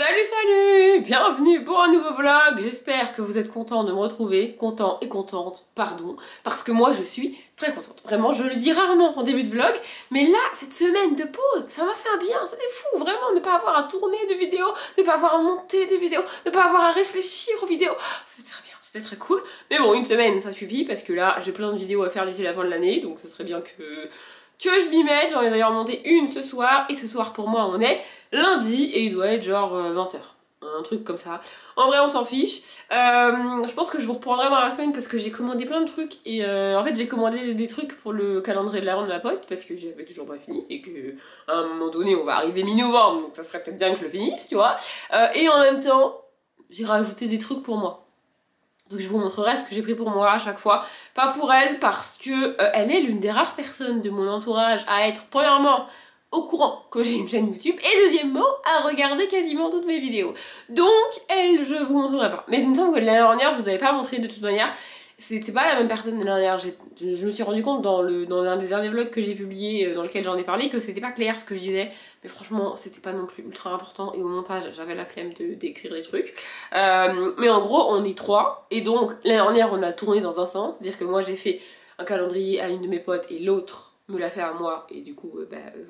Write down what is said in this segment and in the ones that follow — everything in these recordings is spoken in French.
Salut salut, bienvenue pour un nouveau vlog. J'espère que vous êtes contents de me retrouver, contents et contentes, pardon, parce que moi je suis très contente. Vraiment, je le dis rarement en début de vlog, mais là, cette semaine de pause, ça m'a fait un bien, c'était fou, vraiment, ne pas avoir à tourner de vidéos, ne pas avoir à monter des vidéos, ne pas avoir à réfléchir aux vidéos, c'était très bien, c'était très cool. Mais bon, une semaine, ça suffit, parce que là, j'ai plein de vidéos à faire d'ici la fin de l'année, donc ça serait bien que je m'y mette. J'en ai d'ailleurs monté une ce soir, et ce soir pour moi on est lundi, et il doit être genre 20h, un truc comme ça. En vrai on s'en fiche. Je pense que je vous reprendrai dans la semaine parce que j'ai commandé plein de trucs, et en fait j'ai commandé des trucs pour le calendrier de l'avent de ma pote, parce que j'avais toujours pas fini, et que à un moment donné on va arriver mi-novembre, donc ça serait peut-être bien que je le finisse, tu vois. Et en même temps, j'ai rajouté des trucs pour moi. Donc je vous montrerai ce que j'ai pris pour moi à chaque fois. Pas pour elle, parce que elle est l'une des rares personnes de mon entourage à être, premièrement, au courant que j'ai une chaîne YouTube, et deuxièmement, à regarder quasiment toutes mes vidéos. Donc elle, je vous montrerai pas. Mais il me semble que l'année dernière, je vous avais pas montré de toute manière. C'était pas la même personne de l'année dernière. Je me suis rendu compte dans l'un des derniers vlogs que j'ai publié, dans lequel j'en ai parlé, que c'était pas clair ce que je disais. Mais franchement, c'était pas non plus ultra important, et au montage, j'avais la flemme d'écrire les trucs. Mais en gros, on est trois, et donc l'année dernière, on a tourné dans un sens, c'est-à-dire que moi j'ai fait un calendrier à une de mes potes, et l'autre me l'a fait à moi, et du coup, vous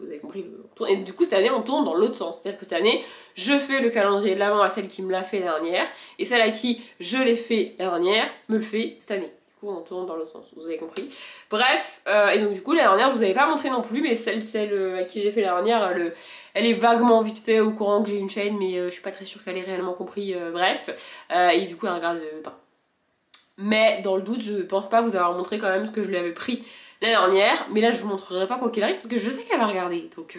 avez compris, et du coup cette année on tourne dans l'autre sens, c'est-à-dire que cette année, je fais le calendrier de l'avent à celle qui me l'a fait l'année dernière, et celle à qui je l'ai fait l'année dernière, me le fait cette année. Du coup on tourne dans l'autre sens, vous avez compris. Bref, et donc du coup l'année dernière je vous avais pas montré non plus, mais celle à qui j'ai fait l'année dernière, elle est vaguement vite fait au courant que j'ai une chaîne, mais je suis pas très sûre qu'elle ait réellement compris, bref, et du coup elle regarde pas. Mais dans le doute, je pense pas vous avoir montré quand même ce que je lui avais pris l'année dernière, mais là je vous montrerai pas quoi qu'il arrive parce que je sais qu'elle va regarder, donc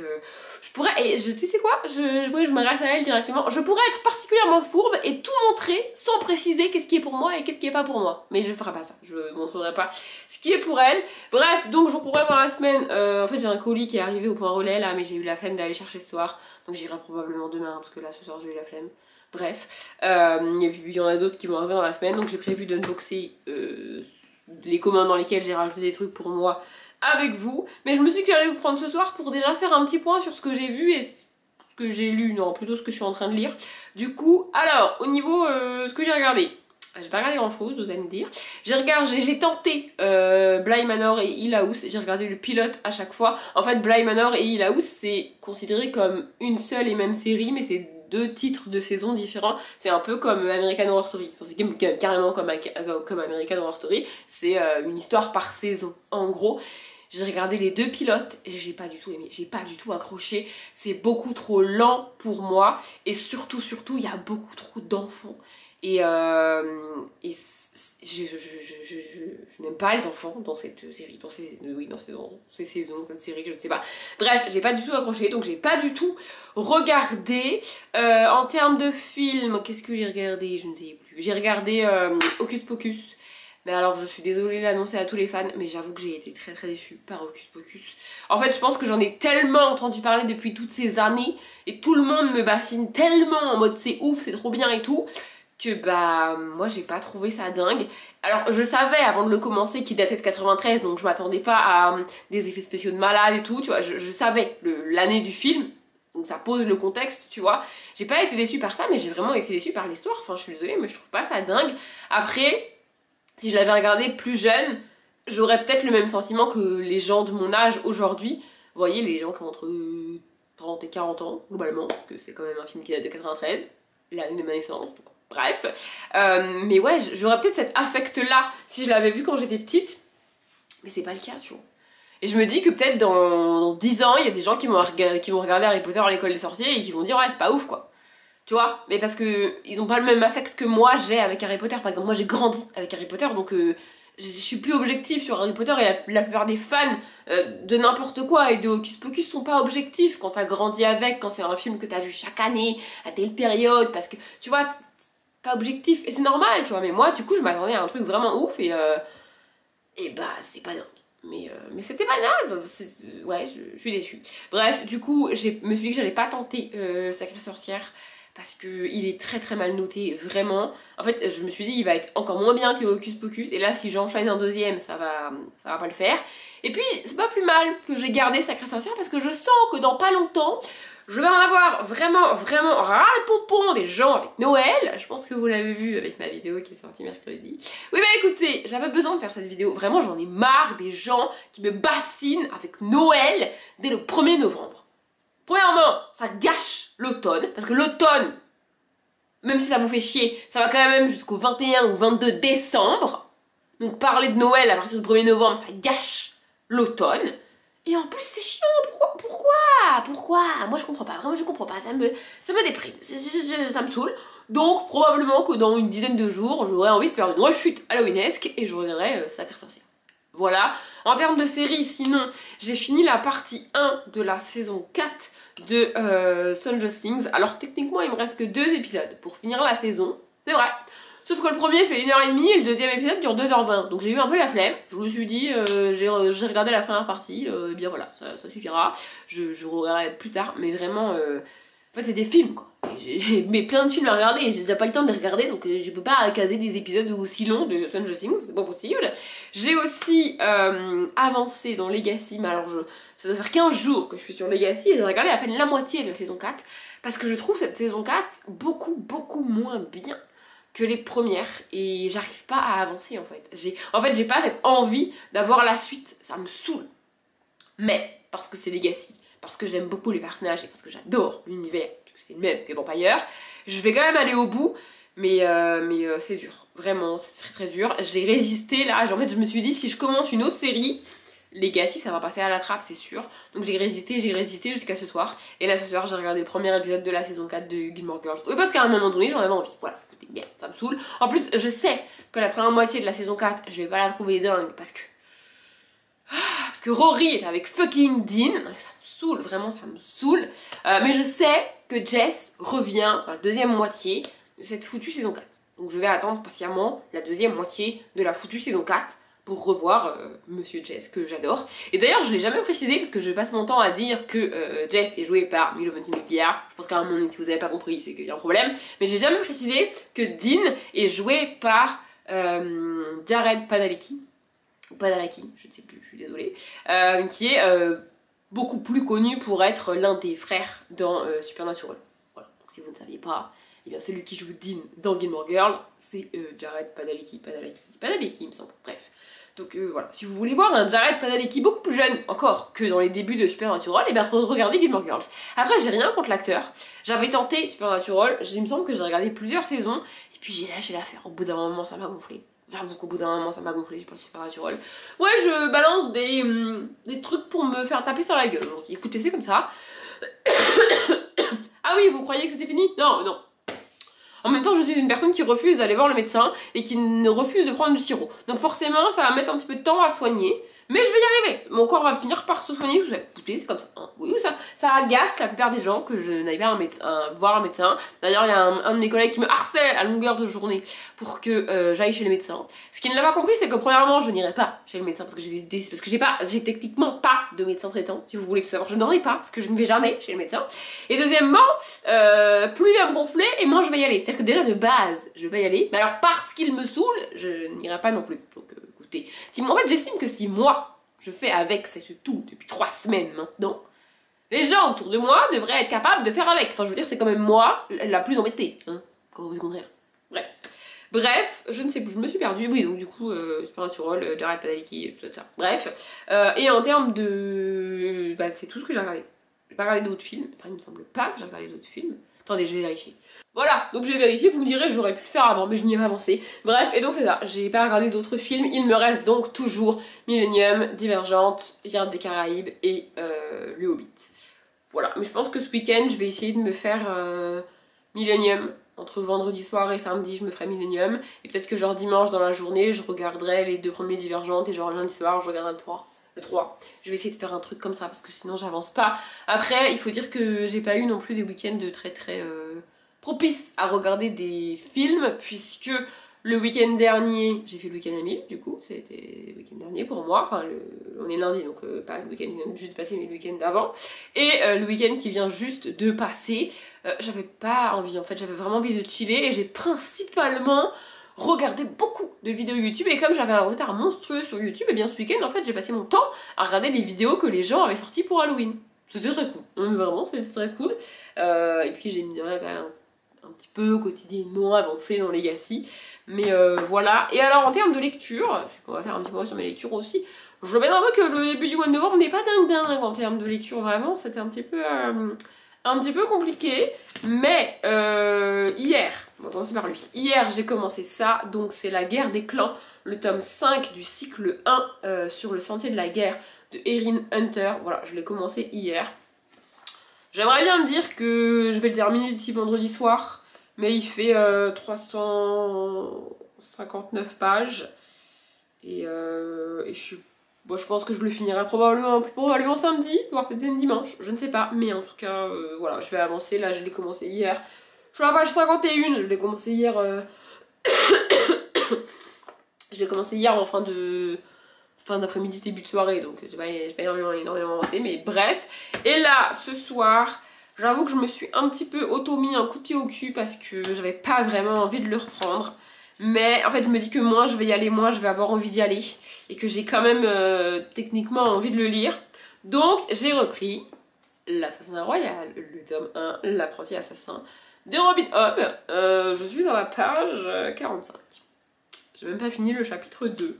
je pourrais, et tu sais quoi, je m'adresse à elle directement, je pourrais être particulièrement fourbe et tout montrer sans préciser qu'est-ce qui est pour moi et qu'est-ce qui est pas pour moi, mais je ferai pas ça, je montrerai pas ce qui est pour elle. Bref, donc je vous pourrai dans la semaine, en fait j'ai un colis qui est arrivé au point relais là, mais j'ai eu la flemme d'aller chercher ce soir, donc j'irai probablement demain parce que là ce soir j'ai eu la flemme. Bref, et puis il y en a d'autres qui vont arriver dans la semaine, donc j'ai prévu d'unboxer les commandes dans lesquelles j'ai rajouté des trucs pour moi avec vous. Mais je me suis dit que j'allais vous prendre ce soir pour déjà faire un petit point sur ce que j'ai vu et ce que j'ai lu, non, plutôt ce que je suis en train de lire. Du coup, alors, au niveau ce que j'ai regardé, j'ai pas regardé grand chose, vous allez me dire. J'ai tenté Bly Manor et Hill House, j'ai regardé le pilote à chaque fois. En fait, Bly Manor et Hill House, c'est considéré comme une seule et même série, mais c'est deux titres de saison différents. C'est un peu comme American Horror Story. Enfin, c'est carrément comme American Horror Story. C'est une histoire par saison. En gros, j'ai regardé les deux pilotes et j'ai pas du tout aimé. J'ai pas du tout accroché. C'est beaucoup trop lent pour moi. Et surtout, il y a beaucoup trop d'enfants. Et je n'aime pas les enfants dans cette série, dans ces saisons, cette série que je ne sais pas. Bref, j'ai pas du tout accroché, donc j'ai pas du tout regardé. En termes de film, qu'est-ce que j'ai regardé? Je ne sais plus. J'ai regardé Hocus Pocus. Mais alors je suis désolée de l'annoncer à tous les fans, mais j'avoue que j'ai été très très déçue par Hocus Pocus. En fait je pense que j'en ai tellement entendu parler depuis toutes ces années, et tout le monde me bassine tellement en mode c'est ouf, c'est trop bien et tout, que bah moi j'ai pas trouvé ça dingue. Alors je savais avant de le commencer qu'il datait de 93, donc je m'attendais pas à des effets spéciaux de malade et tout, tu vois, je savais l'année du film, donc ça pose le contexte, tu vois. J'ai pas été déçue par ça, mais j'ai vraiment été déçue par l'histoire, enfin je suis désolée, mais je trouve pas ça dingue. Après, si je l'avais regardé plus jeune, j'aurais peut-être le même sentiment que les gens de mon âge aujourd'hui. Vous voyez, les gens qui ont entre 30 et 40 ans, globalement, parce que c'est quand même un film qui date de 93, l'année de ma naissance, donc bref. Mais ouais, j'aurais peut-être cet affect-là si je l'avais vu quand j'étais petite, mais c'est pas le cas, tu vois. Et je me dis que peut-être dans 10 ans, il y a des gens qui vont regarder Harry Potter à l'école des sorciers et qui vont dire ouais, c'est pas ouf, quoi. Tu vois, mais parce que ils ont pas le même affect que moi j'ai avec Harry Potter. Par exemple, moi j'ai grandi avec Harry Potter, donc je suis plus objective sur Harry Potter, et la plupart des fans de n'importe quoi et de Hocus Pocus sont pas objectifs quand t'as grandi avec, quand c'est un film que t'as vu chaque année, à telle période, parce que, tu vois, pas objectif, et c'est normal, tu vois, mais moi, du coup, je m'attendais à un truc vraiment ouf, et bah, c'est pas dingue. Mais c'était pas naze, ouais, je suis déçue. Bref, du coup, je me suis dit que j'allais pas tenter Sacrée Sorcière, parce qu'il est très très mal noté, vraiment. En fait, je me suis dit, il va être encore moins bien que Hocus Pocus, et là, si j'enchaîne un deuxième, ça va pas le faire. Et puis, c'est pas plus mal que j'ai gardé Sacrée Sorcière, parce que je sens que dans pas longtemps, je vais en avoir vraiment ras le pompon des gens avec Noël. Je pense que vous l'avez vu avec ma vidéo qui est sortie mercredi. Oui bah écoutez, j'avais besoin de faire cette vidéo. Vraiment j'en ai marre des gens qui me bassinent avec Noël dès le 1er novembre. Premièrement, ça gâche l'automne. Parce que l'automne, même si ça vous fait chier, ça va quand même jusqu'au 21 ou 22 décembre. Donc parler de Noël à partir du 1er novembre, ça gâche l'automne. Et en plus c'est chiant, pourquoi? Moi je comprends pas, vraiment je comprends pas, ça me déprime, ça me saoule. Donc probablement que dans une dizaine de jours, j'aurai envie de faire une rechute halloweenesque et je regarderai Sacrée Sorcière. Voilà, en termes de série, sinon, j'ai fini la partie 1 de la saison 4 de Stranger Things. Alors techniquement il me reste que 2 épisodes pour finir la saison, c'est vrai. Sauf que le premier fait 1h30 et le deuxième épisode dure 2h20. Donc j'ai eu un peu la flemme. Je me suis dit, j'ai regardé la première partie, et bien voilà, ça suffira. Je regarderai plus tard, mais vraiment, en fait c'est des films quoi. J'ai plein de films à regarder et j'ai déjà pas le temps de les regarder, donc je peux pas caser des épisodes aussi longs de Stranger Things, c'est pas possible. J'ai aussi avancé dans Legacy, mais alors ça doit faire 15 jours que je suis sur Legacy et j'ai regardé à peine la moitié de la saison 4, parce que je trouve cette saison 4 beaucoup moins bien que les premières et j'arrive pas à avancer en fait. J'ai pas cette envie d'avoir la suite, ça me saoule. Mais parce que c'est Legacy, parce que j'aime beaucoup les personnages et parce que j'adore l'univers, parce que c'est le même que Vampire, je vais quand même aller au bout, mais c'est dur, vraiment, c'est très dur. J'ai résisté là, en fait je me suis dit si je commence une autre série, Legacy ça va passer à la trappe c'est sûr, donc j'ai résisté jusqu'à ce soir, et là ce soir j'ai regardé le premier épisode de la saison 4 de Gilmore Girls, oui parce qu'à un moment donné j'en avais envie, voilà. Bien, ça me saoule. En plus, je sais que la première moitié de la saison 4, je vais pas la trouver dingue parce que Rory est avec fucking Dean. Ça me saoule, vraiment, ça me saoule. Mais je sais que Jess revient dans la deuxième moitié de cette foutue saison 4. Donc je vais attendre patiemment la deuxième moitié de la foutue saison 4 pour revoir Monsieur Jess, que j'adore. Et d'ailleurs, je l'ai jamais précisé parce que je passe mon temps à dire que Jess est joué par Milo Ventimiglia. Je pense qu'à un moment donné, si vous avez pas compris, c'est qu'il y a un problème. Mais j'ai jamais précisé que Dean est joué par Jared Padalecki. Ou Padalecki, je ne sais plus, je suis désolée. Qui est beaucoup plus connu pour être l'un des frères dans Supernatural. Voilà, donc si vous ne saviez pas, eh bien celui qui joue Dean dans Gilmore Girls, c'est Jared Padalecki, il me semble, bref. Donc voilà, si vous voulez voir un Jared Padalecki beaucoup plus jeune encore que dans les débuts de Supernatural, et bien regardez Gilmore Girls. Après j'ai rien contre l'acteur, j'avais tenté Supernatural, il me semble que j'ai regardé plusieurs saisons, et puis j'ai lâché l'affaire, au bout d'un moment ça m'a gonflé. J'avoue qu'au bout d'un moment ça m'a gonflé, je pense Supernatural. Ouais, je balance des trucs pour me faire taper sur la gueule aujourd'hui, écoutez c'est comme ça. Ah oui, vous croyez que c'était fini? Non, non. En même temps, je suis une personne qui refuse d'aller voir le médecin et qui ne refuse de prendre du sirop. Donc forcément, ça va mettre un petit peu de temps à soigner. Mais je vais y arriver. Mon corps va finir par se soigner. Écoutez, c'est comme ça. Hein. Oui, ça agace la plupart des gens que je n'aille pas voir un médecin. D'ailleurs, il y a un de mes collègues qui me harcèle à longueur de journée pour que j'aille chez le médecin. Ce qu'il n'a pas compris, c'est que premièrement, je n'irai pas chez le médecin parce que j'ai techniquement pas de médecin traitant. Si vous voulez tout savoir, je n'en ai pas parce que je ne vais jamais chez le médecin. Et deuxièmement, plus il va me gonfler et moins je vais y aller. C'est-à-dire que déjà de base, je vais pas y aller. Mais alors parce qu'il me saoule, je n'irai pas non plus. Donc en fait j'estime que si moi je fais avec cette toux depuis 3 semaines maintenant, les gens autour de moi devraient être capables de faire avec. Enfin je veux dire c'est quand même moi la plus embêtée, hein, quand vous du contraire. Bref, je ne sais plus, je me suis perdue, oui donc du coup Supernatural, Jared Padalecki, tout ça. Bref, et en termes de... bah c'est tout ce que j'ai regardé. J'ai pas regardé d'autres films, enfin il me semble pas que j'ai regardé d'autres films. Attendez, je vais vérifier. Voilà, donc j'ai vérifié, vous me direz j'aurais pu le faire avant mais je n'y ai pas avancé. Bref, et donc c'est ça, j'ai pas regardé d'autres films, il me reste donc toujours Millennium, Divergente, Pirates des Caraïbes et Le Hobbit. Voilà, mais je pense que ce week-end je vais essayer de me faire Millennium. Entre vendredi soir et samedi je me ferai Millennium, et peut-être que genre dimanche dans la journée je regarderai les 2 premiers Divergentes et genre lundi soir je regarderai le 3. Je vais essayer de faire un truc comme ça parce que sinon j'avance pas. Après il faut dire que j'ai pas eu non plus des week-ends très propices à regarder des films, puisque le week-end dernier, j'ai fait le week-end à 1000 du coup, c'était le week-end dernier pour moi, enfin on est lundi, donc pas le week-end qui vient juste de passer, mais le week-end d'avant. Et le week-end qui vient juste de passer, j'avais pas envie, en fait, j'avais vraiment envie de chiller et j'ai principalement regardé beaucoup de vidéos YouTube. Et comme j'avais un retard monstrueux sur YouTube, et bien ce week-end, en fait, j'ai passé mon temps à regarder les vidéos que les gens avaient sorties pour Halloween. C'était très cool, vraiment, c'était très cool. Et puis j'ai mis quand même un petit peu quotidiennement avancé dans Legacy. Mais voilà. Et alors en termes de lecture, on va faire un petit point sur mes lectures aussi. Je dois bien avouer que le début du mois de novembre n'est pas dingue en termes de lecture, vraiment. C'était un petit peu compliqué. Mais hier, on va commencer par lui. Hier j'ai commencé ça, donc c'est La Guerre des clans, le tome 5 du cycle 1 sur le sentier de la guerre de Erin Hunter. Voilà, je l'ai commencé hier. J'aimerais bien me dire que je vais le terminer d'ici vendredi soir, mais il fait 359 pages. Et je pense que je le finirai probablement samedi, voire peut-être même dimanche, je ne sais pas. Mais en tout cas, voilà, je vais avancer. Là, je l'ai commencé hier. Je suis à la page 51, je l'ai commencé hier... je l'ai commencé hier en fin d'après-midi, début de soirée, donc j'ai pas énormément avancé, mais bref. Et là, ce soir, j'avoue que je me suis un petit peu auto-mis un coup de pied au cul parce que j'avais pas vraiment envie de le reprendre. Mais en fait, je me dis que moins je vais y aller, moins je vais avoir envie d'y aller. Et que j'ai quand même techniquement envie de le lire. Donc, j'ai repris L'Assassin Royal, le tome 1, L'Apprenti Assassin, de Robin Hobb. Je suis à la page 45. J'ai même pas fini le chapitre 2.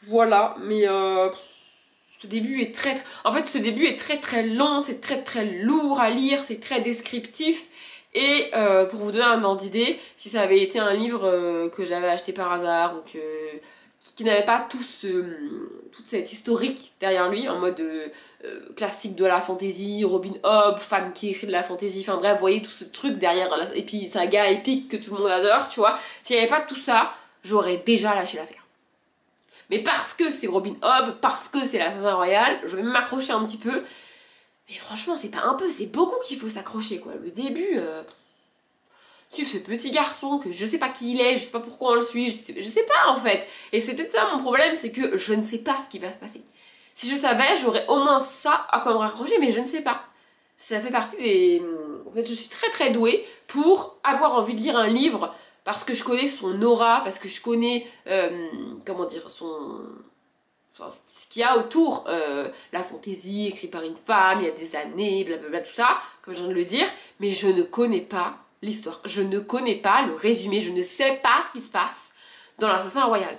Voilà, mais ce début est très... En fait, ce début est très long, c'est très lourd à lire, c'est très descriptif. Et pour vous donner un ordre d'idée, si ça avait été un livre que j'avais acheté par hasard, ou qui n'avait pas toute cette historique derrière lui, en mode classique de la fantasy, Robin Hobb, femme qui écrit de la fantasy, enfin bref, vous voyez tout ce truc derrière, et puis saga épique que tout le monde adore, tu vois. S'il n'y avait pas tout ça, j'aurais déjà lâché l'affaire. Mais parce que c'est Robin Hobb, parce que c'est l'Assassin Royal, je vais m'accrocher un petit peu. Mais franchement, c'est pas un peu, c'est beaucoup qu'il faut s'accrocher, quoi. Le début, suivre ce petit garçon que je sais pas qui il est, je sais pas pourquoi on le suit, je sais pas en fait. Et c'est peut-être ça mon problème, c'est que je ne sais pas ce qui va se passer. Si je savais, j'aurais au moins ça à quoi me raccrocher, mais je ne sais pas. Ça fait partie des... En fait, je suis très douée pour avoir envie de lire un livre parce que je connais son aura, parce que je connais, comment dire, enfin, ce qu'il y a autour, la fantaisie écrite par une femme, il y a des années, blablabla, tout ça, comme je viens de le dire, mais je ne connais pas l'histoire, je ne connais pas le résumé, je ne sais pas ce qui se passe dans l'Assassin Royal.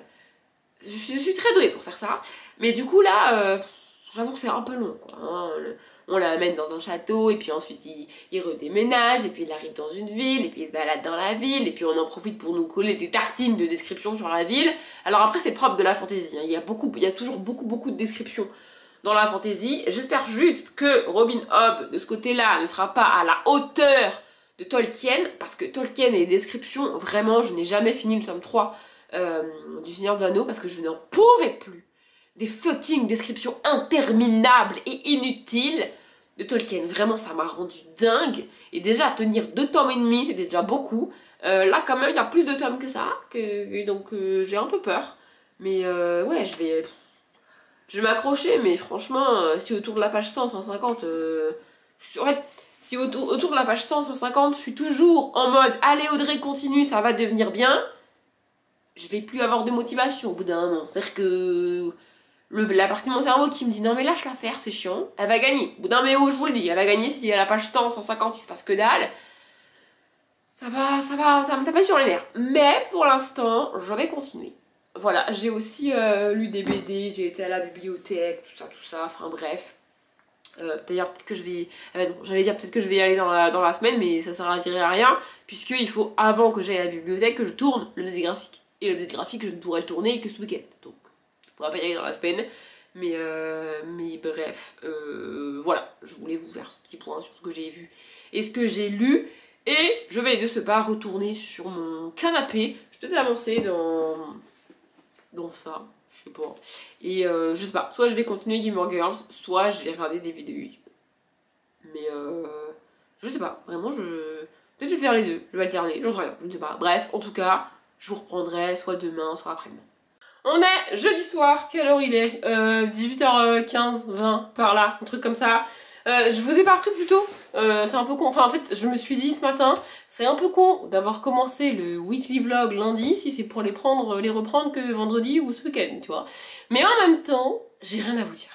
Je suis très douée pour faire ça, mais du coup là, j'avoue que c'est un peu long, quoi, hein. On l'amène dans un château, et puis ensuite il redéménage, et puis il arrive dans une ville, et puis il se balade dans la ville, et puis on en profite pour nous coller des tartines de description sur la ville. Alors après c'est propre de la fantaisie, hein. Il y a toujours beaucoup de descriptions dans la fantaisie. J'espère juste que Robin Hobb, de ce côté-là, ne sera pas à la hauteur de Tolkien, parce que Tolkien et les descriptions, vraiment, je n'ai jamais fini le tome 3 du Seigneur des Anneaux, parce que je n'en pouvais plus des fucking descriptions interminables et inutiles de Tolkien. Vraiment, ça m'a rendu dingue. Et déjà, tenir 2 tomes et demi, c'était déjà beaucoup. Là, quand même, il y a plus de tomes que ça. Donc, j'ai un peu peur. Mais ouais, je vais m'accrocher. Mais franchement, si autour de la page 100, 150... en fait, si autour de la page 100, 150, je suis toujours en mode « Allez Audrey, continue, ça va devenir bien », je vais plus avoir de motivation au bout d'un moment. C'est-à-dire que... la partie de mon cerveau qui me dit non mais lâche l'affaire, c'est chiant, elle va gagner. Au bout d'un méo, je vous le dis, elle va gagner si à la page 100, 150 il se passe que dalle. Ça va me taper sur les nerfs. Mais pour l'instant, je vais continuer. Voilà, j'ai aussi lu des BD, j'ai été à la bibliothèque, tout ça, enfin bref. D'ailleurs, peut-être que je vais... j'allais dire peut-être que je vais y aller dans la semaine, mais ça servirait à rien, puisqu'il faut, avant que j'aille à la bibliothèque, que je tourne le BD graphique. Et le BD graphique, je ne pourrai le tourner que ce week-end. Donc, je pourrais pas y aller dans la semaine. Mais bref, voilà, je voulais vous faire ce petit point sur ce que j'ai vu et ce que j'ai lu. Et je vais de ce pas retourner sur mon canapé. Je vais peut-être avancer dans ça, je sais pas. Et je sais pas, soit je vais continuer Gilmore Girls, soit je vais regarder des vidéos YouTube. Mais je sais pas, vraiment, peut-être je vais faire les deux, je vais alterner, j'en sais rien, je ne sais pas. Bref, en tout cas, je vous reprendrai soit demain, soit après-demain. On est jeudi soir, quelle heure il est 18h15, 20, par là, un truc comme ça. Je vous ai pas repris plus tôt, c'est un peu con, enfin en fait je me suis dit ce matin, c'est un peu con d'avoir commencé le weekly vlog lundi, si c'est pour les reprendre que vendredi ou ce week-end, tu vois. Mais en même temps, j'ai rien à vous dire.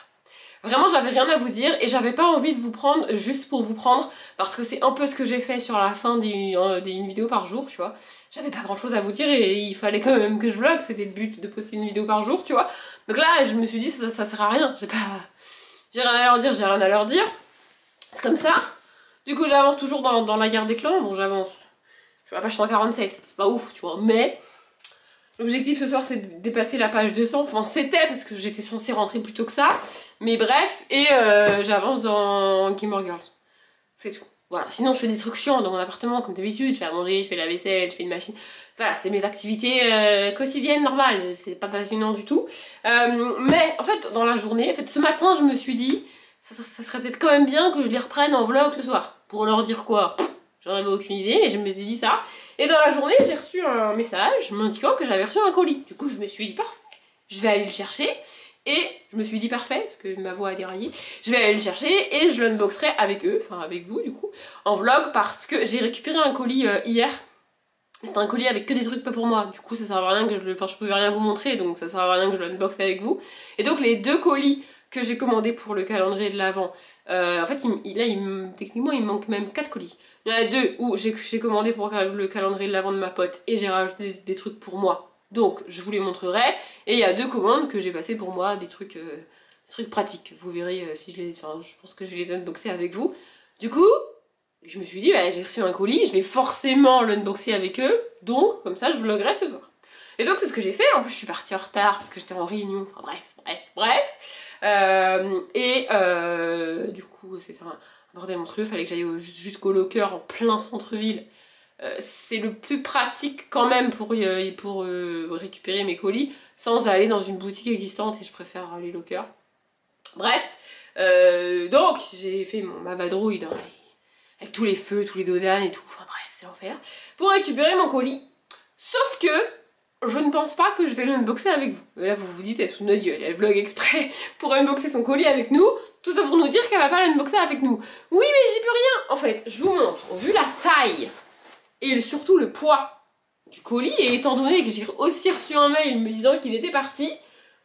Vraiment j'avais rien à vous dire et j'avais pas envie de vous prendre juste pour vous prendre, parce que c'est un peu ce que j'ai fait sur la fin d'une vidéo par jour, tu vois. J'avais pas grand chose à vous dire et il fallait quand même que je vlog, c'était le but de poster une vidéo par jour, tu vois. Donc là je me suis dit ça sert à rien, j'ai rien à leur dire, j'ai rien à leur dire. C'est comme ça. Du coup j'avance toujours dans la guerre des clans, bon j'avance. Je suis à la page 147, c'est pas ouf, tu vois, mais l'objectif ce soir c'est de dépasser la page 200, enfin c'était parce que j'étais censée rentrer plus tôt que ça, mais bref, et j'avance dans Gamer Girls. C'est tout. Voilà, sinon je fais des trucs chiants dans mon appartement comme d'habitude, je fais à manger, je fais la vaisselle, je fais une machine. Voilà, c'est mes activités quotidiennes normales, c'est pas passionnant du tout. Mais en fait, dans la journée, en fait, ce matin je me suis dit, ça serait peut-être quand même bien que je les reprenne en vlog ce soir. Pour leur dire quoi? J'en avais aucune idée, mais je me suis dit ça. Et dans la journée, j'ai reçu un message m'indiquant que j'avais reçu un colis. Du coup, je me suis dit parfait, je vais aller le chercher. Et je me suis dit parfait, parce que ma voix a déraillé, je vais aller le chercher et je l'unboxerai avec eux, enfin avec vous du coup, en vlog, parce que j'ai récupéré un colis hier. C'était un colis avec que des trucs pas pour moi, du coup ça sert à rien que je pouvais rien vous montrer, donc ça sert à rien que je l'unboxe avec vous. Et donc les deux colis que j'ai commandés pour le calendrier de l'Avent, en fait techniquement il me manque même 4 colis. Il y en a deux où j'ai commandé pour le calendrier de l'Avent de ma pote et j'ai rajouté des trucs pour moi. Donc je vous les montrerai, et il y a deux commandes que j'ai passées pour moi, des trucs pratiques. Vous verrez si je pense que je vais les unboxer avec vous. Du coup, je me suis dit, bah, j'ai reçu un colis, je vais forcément l'unboxer avec eux, donc comme ça je vloggerai ce soir. Et donc c'est ce que j'ai fait, en plus je suis partie en retard parce que j'étais en réunion, enfin bref. Du coup c'était un bordel monstrueux, fallait que j'aille jusqu'au locker en plein centre-ville. C'est le plus pratique quand même pour récupérer mes colis sans aller dans une boutique existante, et je préfère les lockers. Bref, donc j'ai fait ma vadrouille avec tous les feux, tous les dodanes et tout, enfin bref, c'est l'enfer, pour récupérer mon colis. Sauf que je ne pense pas que je vais l'unboxer avec vous. Et là vous vous dites, elle se fout de notre gueule, elle vlog exprès pour unboxer son colis avec nous, tout ça pour nous dire qu'elle va pas l'unboxer avec nous. Oui mais j'y peux rien. En fait, je vous montre, vu la taille et surtout le poids du colis, et étant donné que j'ai aussi reçu un mail me disant qu'il était parti,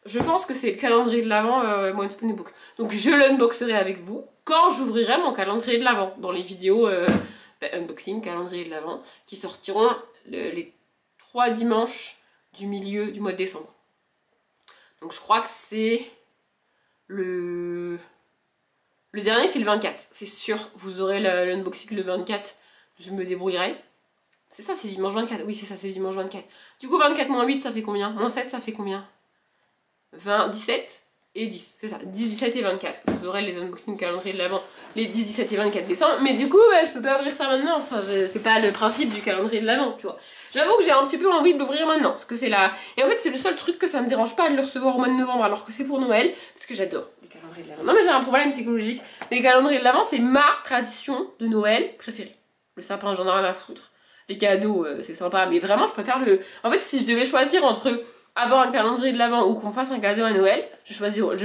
je pense que c'est le calendrier de l'Avent Once Upon a Book. Donc je l'unboxerai avec vous quand j'ouvrirai mon calendrier de l'Avent, dans les vidéos unboxing, calendrier de l'Avent, qui sortiront les 3 dimanches du milieu du mois de décembre. Donc je crois que c'est le dernier, c'est le 24, c'est sûr, vous aurez l'unboxing le 24, je me débrouillerai. C'est ça, c'est dimanche 24. Oui, c'est ça, c'est dimanche 24. Du coup, 24 moins 8, ça fait combien? Moins 7, ça fait combien? 20, 17 et 10. C'est ça, 10, 17 et 24. Vous aurez les unboxing calendrier de l'Avent les 10, 17 et 24 décembre. Mais du coup, je peux pas ouvrir ça maintenant. Enfin, c'est pas le principe du calendrier de l'Avent, tu vois. J'avoue que j'ai un petit peu envie de l'ouvrir maintenant. Parce que c'est là. Et en fait, c'est le seul truc que ça me dérange pas de le recevoir au mois de novembre, alors que c'est pour Noël. Parce que j'adore les calendriers de l'Avent. Non, mais j'ai un problème psychologique. Les calendriers de l'Avent, c'est ma tradition de Noël préférée. Le sapin, j'en ai rien à foutre. Les cadeaux, c'est sympa, mais vraiment je préfère En fait, si je devais choisir entre avoir un calendrier de l'Avent ou qu'on me fasse un cadeau à Noël, je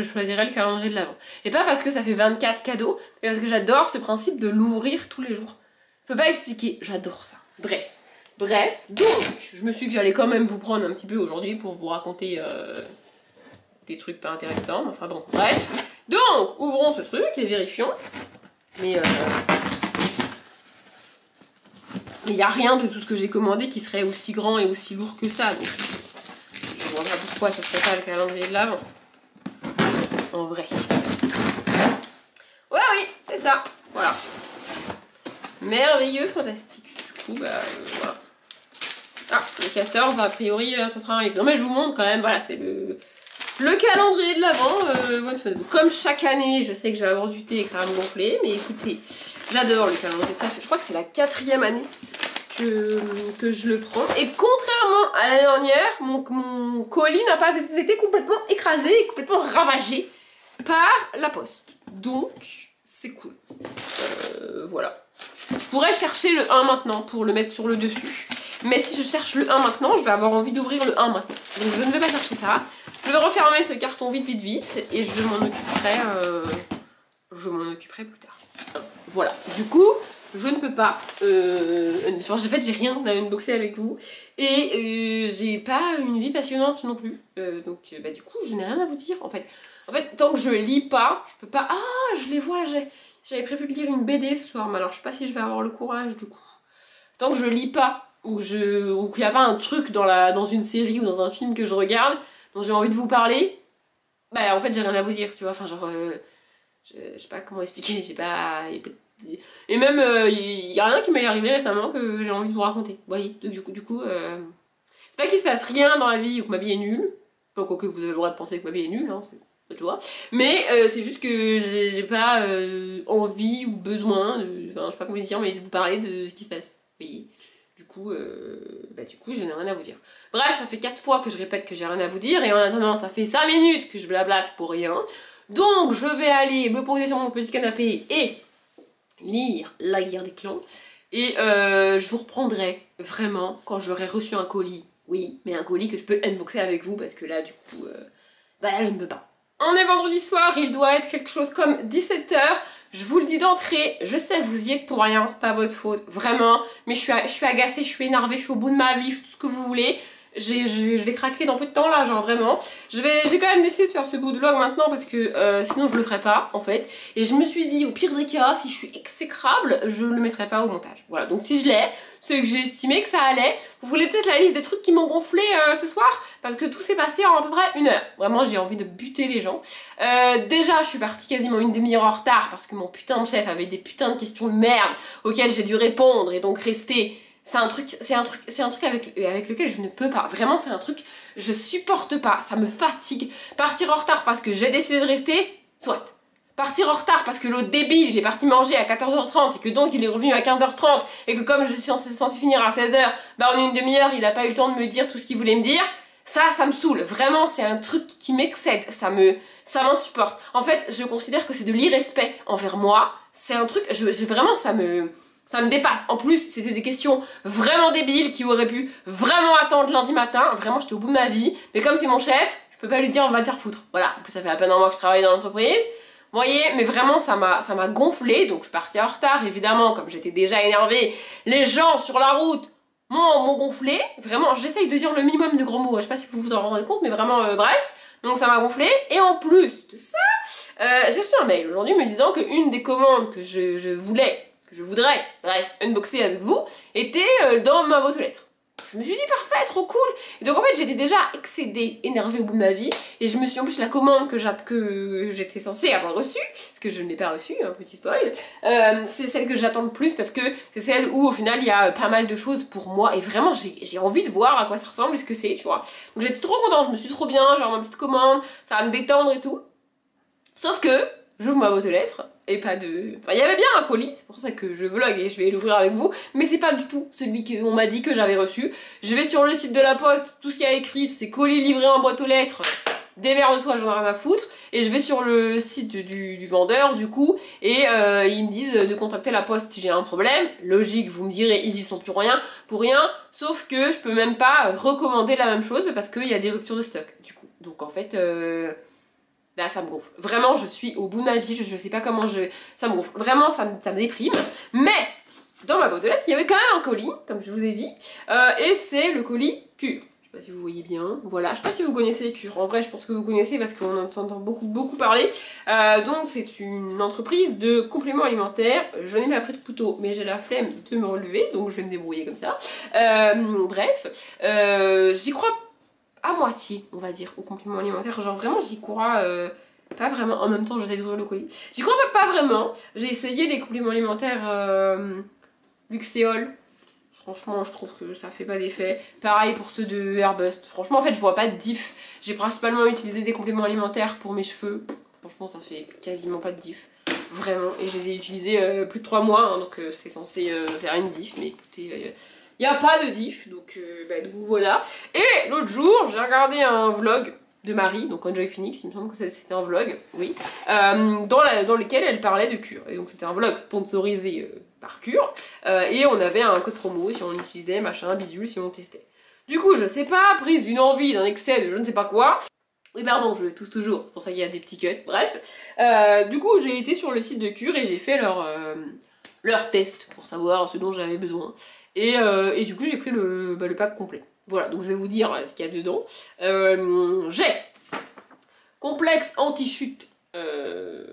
choisirais le calendrier de l'Avent. Et pas parce que ça fait 24 cadeaux, mais parce que j'adore ce principe de l'ouvrir tous les jours. Je peux pas expliquer, j'adore ça. Bref, donc je me suis dit que j'allais quand même vous prendre un petit peu aujourd'hui pour vous raconter des trucs pas intéressants, enfin bon, bref. Donc, ouvrons ce truc et vérifions. Mais il n'y a rien de tout ce que j'ai commandé qui serait aussi grand et aussi lourd que ça. Donc je vois pas pourquoi ça serait pas le calendrier de l'Avent. En vrai. Ouais, oui, c'est ça. Voilà. Merveilleux, fantastique. Du coup, voilà. Ah, le 14, a priori, ça sera un livre. Non, mais je vous montre quand même, voilà, c'est le calendrier de l'Avent. Comme chaque année, je sais que je vais avoir du thé et que ça va me gonfler, mais écoutez, j'adore le calendrier de ça. Je crois que c'est la 4e année que je le prends. Et contrairement à l'année dernière, mon colis n'a pas été complètement écrasé et complètement ravagé par la poste. Donc, c'est cool. Voilà. Je pourrais chercher le 1 maintenant pour le mettre sur le dessus. Mais si je cherche le 1 maintenant, je vais avoir envie d'ouvrir le 1 maintenant. Donc je ne vais pas chercher ça. Je vais refermer ce carton vite et je m'en occuperai plus tard. Voilà, du coup, je ne peux pas... en fait, j'ai rien à unboxer avec vous. Et j'ai pas une vie passionnante non plus. Donc, du coup, je n'ai rien à vous dire, en fait. En fait, tant que je lis pas, je peux pas... Ah, je les vois, j'avais prévu de lire une BD ce soir, mais alors je sais pas si je vais avoir le courage, du coup. Tant que je lis pas, ou qu'il n'y a pas un truc dans une série ou dans un film que je regarde, dont j'ai envie de vous parler, bah en fait j'ai rien à vous dire, tu vois, enfin genre... je sais pas comment expliquer, j'ai pas... Et même, il y a rien qui m'est arrivé récemment que j'ai envie de vous raconter, vous voyez. Donc, du coup, c'est pas qu'il se passe rien dans la vie ou que ma vie est nulle, pas quoi que vous avez le droit de penser que ma vie est nulle, hein, tu vois. Mais c'est juste que j'ai pas envie ou besoin, enfin je sais pas comment dire, mais de vous parler de ce qui se passe, vous voyez. Du coup, je n'ai rien à vous dire. Bref, ça fait 4 fois que je répète que j'ai rien à vous dire, et en attendant, ça fait 5 minutes que je blablate pour rien. Donc, je vais aller me poser sur mon petit canapé et lire La Guerre des Clans. Et je vous reprendrai vraiment quand j'aurai reçu un colis. Oui, mais un colis que je peux unboxer avec vous, parce que là, du coup, là, je ne peux pas. On est vendredi soir, il doit être quelque chose comme 17 h. Je vous le dis d'entrée, je sais vous y êtes pour rien, c'est pas votre faute, vraiment. Mais je suis agacée, je suis énervée, je suis au bout de ma vie, je suis tout ce que vous voulez. Je vais craquer dans peu de temps là, genre vraiment. J'ai quand même décidé de faire ce bout de vlog maintenant parce que sinon je le ferais pas en fait. Et je me suis dit au pire des cas, si je suis exécrable, je le mettrai pas au montage. Voilà, donc si je l'ai, c'est que j'ai estimé que ça allait. Vous voulez peut-être la liste des trucs qui m'ont gonflé ce soir? Parce que tout s'est passé en à peu près 1 heure. Vraiment, j'ai envie de buter les gens. Déjà, je suis partie quasiment une demi-heure en retard parce que mon putain de chef avait des putains de questions de merde auxquelles j'ai dû répondre et donc rester... C'est un truc avec lequel je ne peux pas. Vraiment, c'est un truc, je supporte pas. Ça me fatigue. Partir en retard parce que j'ai décidé de rester, soit. Partir en retard parce que l'autre débile, il est parti manger à 14 h 30 et que donc il est revenu à 15 h 30 et que comme je suis censée finir à 16 h, bah en une demi-heure, il a pas eu le temps de me dire tout ce qu'il voulait me dire. Ça me saoule. Vraiment, c'est un truc qui m'excède. Ça m'insupporte. En fait, je considère que c'est de l'irrespect envers moi. C'est un truc, vraiment, ça me dépasse. En plus, c'était des questions vraiment débiles qui auraient pu vraiment attendre lundi matin. Vraiment, j'étais au bout de ma vie. Mais comme c'est mon chef, je peux pas lui dire on va te faire foutre. Voilà. En plus, ça fait à peine un mois que je travaille dans l'entreprise. Vous voyez, mais vraiment, ça m'a gonflé. Donc, je suis partie en retard, évidemment, comme j'étais déjà énervée. Les gens sur la route m'ont gonflé. Vraiment, j'essaye de dire le minimum de gros mots. Je sais pas si vous vous en rendez compte, mais vraiment, bref. Donc, ça m'a gonflé. Et en plus de ça, j'ai reçu un mail aujourd'hui me disant qu'une des commandes que je voudrais, bref, unboxer avec vous, était dans ma boîte aux lettres. Je me suis dit parfait, trop cool. Et donc en fait j'étais déjà excédée, énervée au bout de ma vie. Et je me suis en plus la commande que j'étais censée avoir reçue, parce que je ne l'ai pas reçue, un petit spoil, c'est celle que j'attends le plus parce que c'est celle où au final il y a pas mal de choses pour moi. Et vraiment j'ai envie de voir à quoi ça ressemble et ce que c'est, tu vois. Donc j'étais trop contente, je me suis dit trop bien, genre ma petite commande, ça va me détendre et tout. Sauf que j'ouvre ma boîte aux lettres et pas de... Enfin, il y avait bien un colis, c'est pour ça que je vlog et je vais l'ouvrir avec vous, mais c'est pas du tout celui qu'on m'a dit que j'avais reçu. Je vais sur le site de la poste, tout ce qu'il y a écrit, c'est colis livré en boîte aux lettres, démerde-toi, j'en ai rien à foutre. Et je vais sur le site du vendeur, du coup, et ils me disent de contacter la poste si j'ai un problème. Logique, vous me direz, ils y sont pour rien, sauf que je peux même pas recommander la même chose parce qu'il y a des ruptures de stock, du coup. Donc en fait... Là, ça me gonfle. Vraiment, je suis au bout de ma vie, je sais pas comment ça me gonfle. Vraiment, ça me déprime. Mais, dans ma boîte aux lettres, il y avait quand même un colis, comme je vous ai dit. Et c'est le colis Cure. Je sais pas si vous voyez bien. Voilà, je sais pas si vous connaissez Cure. En vrai, je pense que vous connaissez parce qu'on entend beaucoup parler. Donc, c'est une entreprise de compléments alimentaires. Je n'ai pas pris de couteau, mais j'ai la flemme de me relever, donc je vais me débrouiller comme ça. Bref, j'y crois à moitié, on va dire, aux compléments alimentaires. Genre vraiment, j'y crois pas vraiment. En même temps, j'essaie d'ouvrir le colis. J'y crois pas vraiment. J'ai essayé les compléments alimentaires Luxéol. Franchement, je trouve que ça fait pas d'effet. Pareil pour ceux de Airbust. Franchement, en fait, je vois pas de diff. J'ai principalement utilisé des compléments alimentaires pour mes cheveux. Franchement, ça fait quasiment pas de diff. Vraiment. Et je les ai utilisés plus de 3 mois. Hein, donc c'est censé faire une diff. Mais écoutez... il n'y a pas de diff, donc voilà. Et l'autre jour, j'ai regardé un vlog de Marie, donc Enjoy Phoenix, il me semble que c'était un vlog, oui, dans lequel elle parlait de Cure. Et donc c'était un vlog sponsorisé par cure, et on avait un code promo si on utilisait, machin, bidule, si on testait. Du coup, je sais pas, prise d'une envie, d'un excès de je ne sais pas quoi. Oui, pardon, je tousse toujours, c'est pour ça qu'il y a des petits cuts, bref. Du coup, j'ai été sur le site de cure et j'ai fait leur test pour savoir ce dont j'avais besoin. Et du coup, j'ai pris le pack complet. Voilà, donc je vais vous dire ce qu'il y a dedans. J'ai complexe anti-chute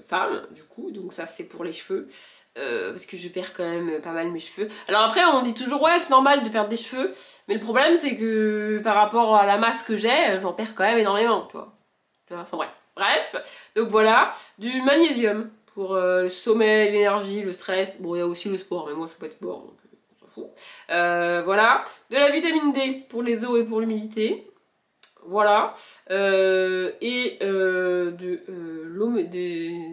femme, du coup, donc ça c'est pour les cheveux. Parce que je perds quand même pas mal mes cheveux. Alors après on dit toujours ouais c'est normal de perdre des cheveux, mais le problème c'est que par rapport à la masse que j'ai, j'en perds quand même énormément, tu vois. Enfin bref, donc voilà, du magnésium pour le sommeil, l'énergie, le stress, bon il y a aussi le sport, mais moi je suis pas de sport donc on s'en fout. Voilà, de la vitamine D pour les os et pour l'humidité. Voilà, des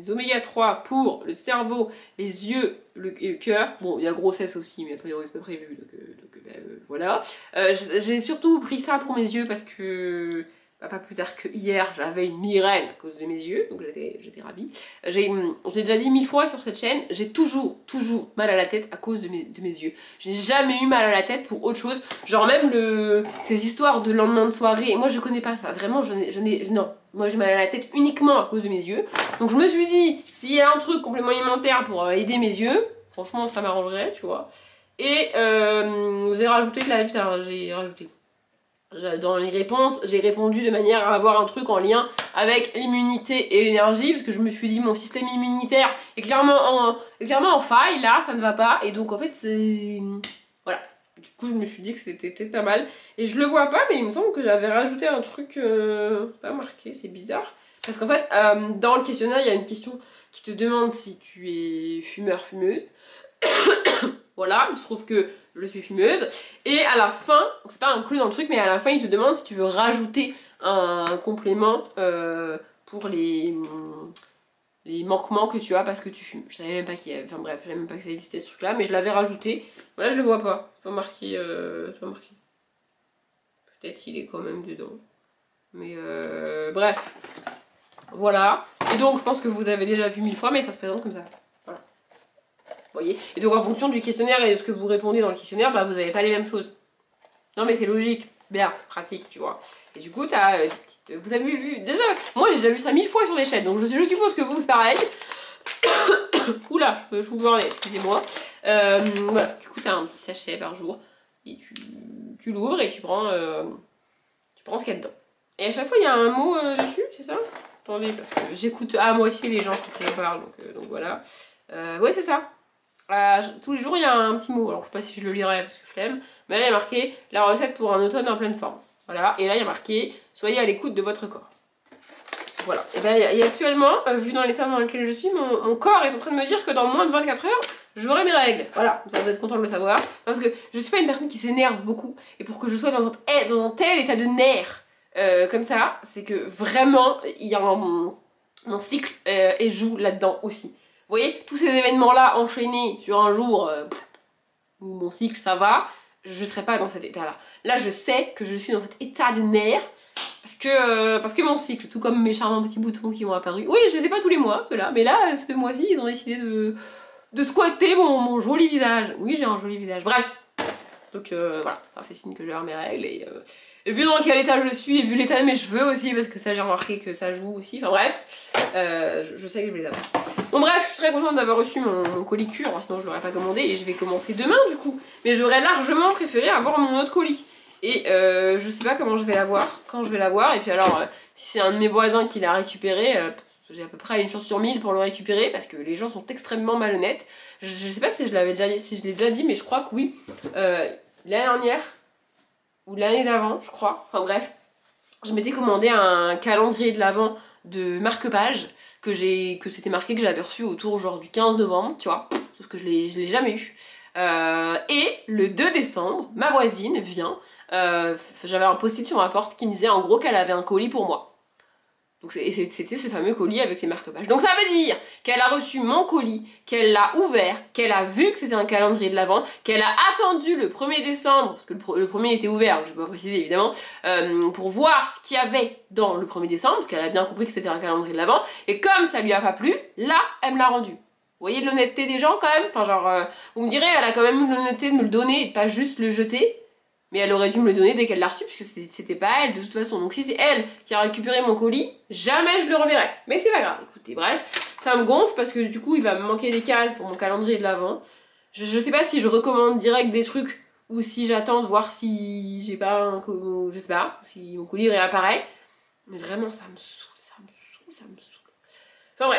oméga 3 pour le cerveau, les yeux et le cœur. Bon, il y a grossesse aussi, mais a priori c'est pas prévu, donc voilà. J'ai surtout pris ça pour mes yeux parce que pas plus tard que hier, j'avais une migraine à cause de mes yeux, donc j'étais ravie. J'ai déjà dit 1000 fois sur cette chaîne, j'ai toujours mal à la tête à cause de mes yeux. J'ai jamais eu mal à la tête pour autre chose, genre même ces histoires de lendemain de soirée, et moi je connais pas ça, vraiment non. Moi j'ai mal à la tête uniquement à cause de mes yeux. Donc je me suis dit, s'il y a un truc complément alimentaire pour aider mes yeux, franchement ça m'arrangerait, tu vois. Et j'ai rajouté de la vitamine, dans les réponses, j'ai répondu de manière à avoir un truc en lien avec l'immunité et l'énergie, parce que je me suis dit mon système immunitaire est clairement en faille, là, ça ne va pas, et donc en fait c'est... Voilà. Du coup je me suis dit que c'était peut-être pas mal, et je le vois pas, mais il me semble que j'avais rajouté un truc, c'est pas marqué, c'est bizarre, parce qu'en fait, dans le questionnaire, il y a une question qui te demande si tu es fumeur, fumeuse. Voilà, il se trouve que je suis fumeuse. Et à la fin, c'est pas inclus dans le truc, mais à la fin, il te demande si tu veux rajouter un complément pour les manquements que tu as parce que tu fumes. Je savais même pas qu'il y avait, enfin bref, je savais même pas que ça existait ce truc-là, mais je l'avais rajouté. Voilà, je le vois pas. C'est pas marqué. C'est pas marqué. Peut-être il est quand même dedans. Mais bref. Voilà. Et donc, je pense que vous avez déjà vu 1000 fois, mais ça se présente comme ça. Vous voyez. Et donc en fonction du questionnaire et de ce que vous répondez dans le questionnaire, bah vous n'avez pas les mêmes choses. Non mais c'est logique, bien, c'est pratique, tu vois. Et du coup, t'as des petites... Vous avez vu, déjà, moi j'ai déjà vu ça 1000 fois sur les chaînes, donc je suppose que vous, c'est pareil. Oula, je vous vois, excusez-moi. Voilà, du coup t'as un petit sachet par jour, et tu l'ouvres et tu prends ce qu'il y a dedans. Et à chaque fois, il y a un mot dessus, c'est ça? Attendez, parce que j'écoute à moitié les gens quand ils en parlent, donc voilà. Ouais, c'est ça. Tous les jours il y a un petit mot, alors je sais pas si je le lirai parce que flemme, mais là il y a marqué la recette pour un automne en pleine forme. Voilà, et là il y a marqué soyez à l'écoute de votre corps. Voilà, et bien et actuellement, vu dans l'état dans lequel je suis, mon corps est en train de me dire que dans moins de 24 heures, j'aurai mes règles. Voilà, vous allez être content de le savoir. Parce que je suis pas une personne qui s'énerve beaucoup, et pour que je sois dans un tel état de nerfs comme ça, c'est que vraiment il y a mon cycle et joue là-dedans aussi. Vous voyez, tous ces événements-là enchaînés sur un jour où mon cycle ça va, je serai pas dans cet état-là. Là, je sais que je suis dans cet état de nerfs parce que mon cycle, tout comme mes charmants petits boutons qui ont apparu, oui, je les ai pas tous les mois, ceux-là, mais là, ce mois-ci, ils ont décidé de squatter mon joli visage. Oui, j'ai un joli visage. Bref, donc voilà, ça c'est signe que j'ai mes règles et vu dans quel état je suis et vu l'état de mes cheveux aussi, parce que ça j'ai remarqué que ça joue aussi, enfin bref, je sais que je vais les avoir. Bon bref, je suis très contente d'avoir reçu mon colis cure, sinon je l'aurais pas commandé et je vais commencer demain du coup. Mais j'aurais largement préféré avoir mon autre colis. Et je sais pas comment je vais l'avoir, quand je vais l'avoir, et puis alors si c'est un de mes voisins qui l'a récupéré, j'ai à peu près une chance sur 1000 pour le récupérer parce que les gens sont extrêmement malhonnêtes. Je sais pas si je l'avais déjà dit, si je l'ai déjà dit, mais je crois que oui. L'année dernière, ou l'année d'avant, je crois, enfin bref, je m'étais commandé un calendrier de l'Avent de marque-page que c'était marqué que j'avais reçu autour genre du 15 novembre, tu vois, sauf que je l'ai jamais eu. Et le 2 décembre, ma voisine vient, j'avais un post-it sur ma porte qui me disait en gros qu'elle avait un colis pour moi. Donc c'était ce fameux colis avec les marque-pages. Donc ça veut dire qu'elle a reçu mon colis, qu'elle l'a ouvert, qu'elle a vu que c'était un calendrier de l'Avent, qu'elle a attendu le 1er décembre, parce que le premier était ouvert, je ne vais pas préciser évidemment, pour voir ce qu'il y avait dans le 1er décembre, parce qu'elle a bien compris que c'était un calendrier de l'Avent, et comme ça lui a pas plu, là, elle me l'a rendu. voyez l'honnêteté des gens quand même? Enfin genre, vous me direz, elle a quand même eu l'honnêteté de me le donner et de pas juste le jeter. Mais elle aurait dû me le donner dès qu'elle l'a reçu, puisque c'était pas elle de toute façon. Donc si c'est elle qui a récupéré mon colis, jamais je le reverrai. Mais c'est pas grave, écoutez, bref. Ça me gonfle parce que du coup il va me manquer des cases pour mon calendrier de l'Avent. Je sais pas si je recommande direct des trucs ou si j'attends de voir si j'ai pas un... Je sais pas, si mon colis réapparaît. Mais vraiment ça me saoule, ça me saoule, ça me saoule. Enfin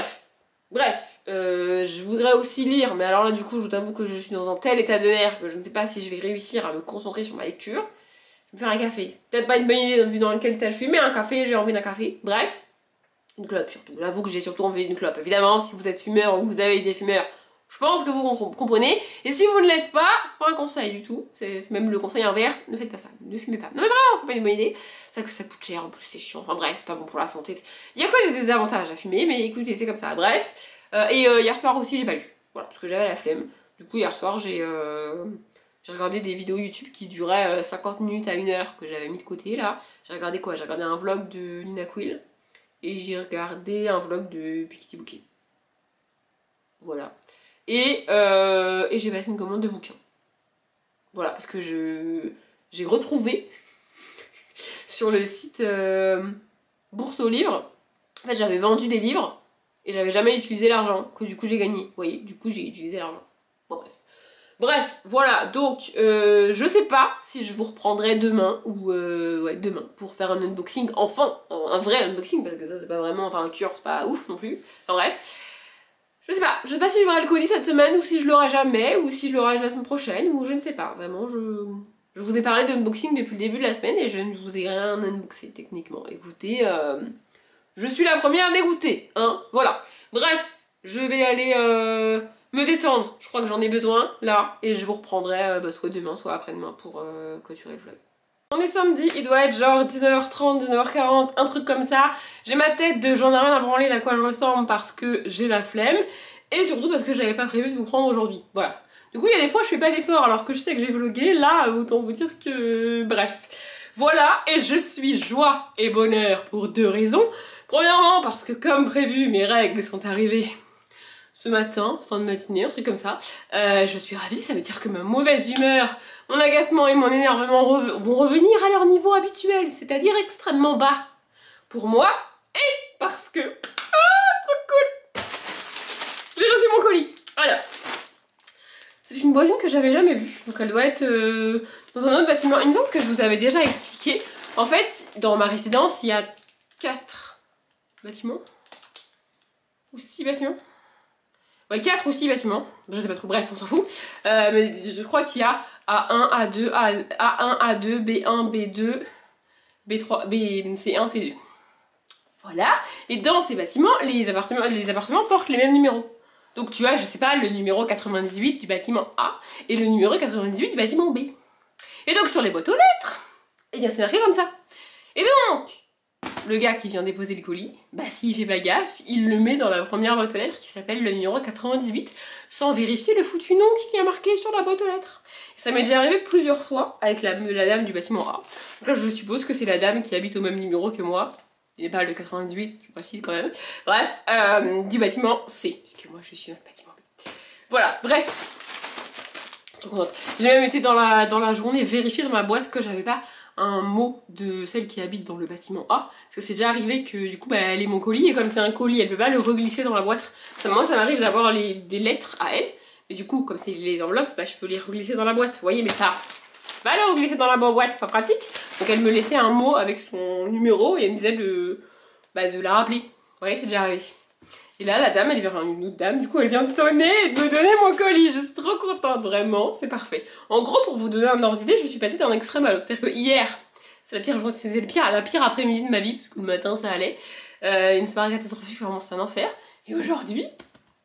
bref, je voudrais aussi lire, mais alors là du coup je vous avoue que je suis dans un tel état de nerfs que je ne sais pas si je vais réussir à me concentrer sur ma lecture. Je vais me faire un café. Peut-être pas une bonne idée vu dans quel état je suis, mais un café, j'ai envie d'un café. Bref, une clope surtout. J'avoue que j'ai surtout envie d'une clope. Évidemment, si vous êtes fumeur ou que vous avez été fumeur, je pense que vous comprenez. Et si vous ne l'êtes pas, c'est pas un conseil du tout. C'est même le conseil inverse, ne faites pas ça, ne fumez pas. Non mais vraiment, c'est pas une bonne idée. Ça coûte cher en plus, c'est chiant. Enfin bref, c'est pas bon pour la santé. Il y a quoi des désavantages à fumer, mais écoutez, c'est comme ça. Bref. Hier soir aussi, j'ai pas lu. Voilà, parce que j'avais la flemme. Du coup, hier soir, j'ai regardé des vidéos YouTube qui duraient 50 minutes à 1 heure que j'avais mis de côté là. J'ai regardé quoi? J'ai regardé un vlog de Lina Quill et j'ai regardé un vlog de Pikiti Bouquet. Voilà. Et j'ai passé une commande de bouquins. Voilà, parce que j'ai retrouvé sur le site Bourse aux livres. En fait, j'avais vendu des livres et j'avais jamais utilisé l'argent, que du coup j'ai gagné. Vous voyez, du coup j'ai utilisé l'argent. Bon, bref. Bref, voilà, donc je sais pas si je vous reprendrai demain ou ouais, demain pour faire un unboxing, enfin un vrai unboxing parce que ça c'est pas vraiment, enfin un cure c'est pas ouf non plus. Enfin bref, je sais pas si je l'aurai le colis cette semaine ou si je l'aurai jamais ou si je l'aurai la semaine prochaine ou je ne sais pas, vraiment je vous ai parlé d'unboxing depuis le début de la semaine et je ne vous ai rien unboxé techniquement. Écoutez, je suis la première dégoûtée, hein, voilà. Bref, je vais aller me détendre, je crois que j'en ai besoin là, et je vous reprendrai soit demain, soit après-demain pour clôturer le vlog. On est samedi, il doit être genre 19h30, 19h40, un truc comme ça. J'ai ma tête de j'en ai rien à branler à quoi je ressemble parce que j'ai la flemme, et surtout parce que j'avais pas prévu de vous prendre aujourd'hui, voilà. Du coup il y a des fois je fais pas d'efforts alors que je sais que j'ai vlogué, là autant vous dire que... bref. Voilà, et je suis joie et bonheur pour 2 raisons. Premièrement parce que comme prévu mes règles sont arrivées ce matin, fin de matinée, un truc comme ça. Je suis ravie, ça veut dire que ma mauvaise humeur, mon agacement et mon énervement vont revenir à leur niveau habituel, c'est-à-dire extrêmement bas. Pour moi, et parce que... Ah, c'est trop cool! J'ai reçu mon colis. Alors, c'est une voisine que j'avais jamais vue, donc elle doit être dans un autre bâtiment. Il me semble que je vous avais déjà expliqué. En fait, dans ma résidence, il y a 4 bâtiments. Ou 6 bâtiments. Ouais, 4 ou 6 bâtiments, je sais pas trop, bref, on s'en fout. Mais je crois qu'il y a A1, A2, A1, A2, B1, B2, B3, C1, C2. Voilà, et dans ces bâtiments, les appartements portent les mêmes numéros. Donc tu as, je sais pas, le numéro 98 du bâtiment A et le numéro 98 du bâtiment B. Et donc sur les boîtes aux lettres, eh bien c'est marqué comme ça. Et donc, le gars qui vient déposer le colis, bah s'il fait pas gaffe, il le met dans la première boîte aux lettres qui s'appelle le numéro 98 sans vérifier le foutu nom qui est marqué sur la boîte aux lettres. Et ça m'est déjà arrivé plusieurs fois avec la dame du bâtiment A. Donc là je suppose que c'est la dame qui habite au même numéro que moi. Il n'est pas le 98, je précise quand même. Bref, du bâtiment C, puisque moi je suis dans le bâtiment B. Voilà, bref. Trop contente. J'ai même été dans la journée vérifier dans ma boîte que j'avais pas un mot de celle qui habite dans le bâtiment A, parce que c'est déjà arrivé que du coup bah, elle est mon colis et comme c'est un colis elle peut pas le reglisser dans la boîte. Moi ça m'arrive d'avoir des lettres à elle, mais du coup comme c'est les enveloppes, bah, je peux les reglisser dans la boîte, vous voyez, mais ça va le reglisser dans la boîte, pas pratique. Donc elle me laissait un mot avec son numéro et elle me disait de la rappeler, vous voyez, c'est déjà arrivé. Et là la dame elle vient, une autre dame, du coup elle vient de sonner et de me donner mon colis, je suis trop contente, vraiment, c'est parfait. En gros pour vous donner un ordre d'idée, je suis passée d'un extrême à l'autre, c'est-à-dire que hier, c'est la pire après-midi de ma vie, parce que le matin ça allait, une soirée catastrophique, vraiment c'est un enfer, et aujourd'hui,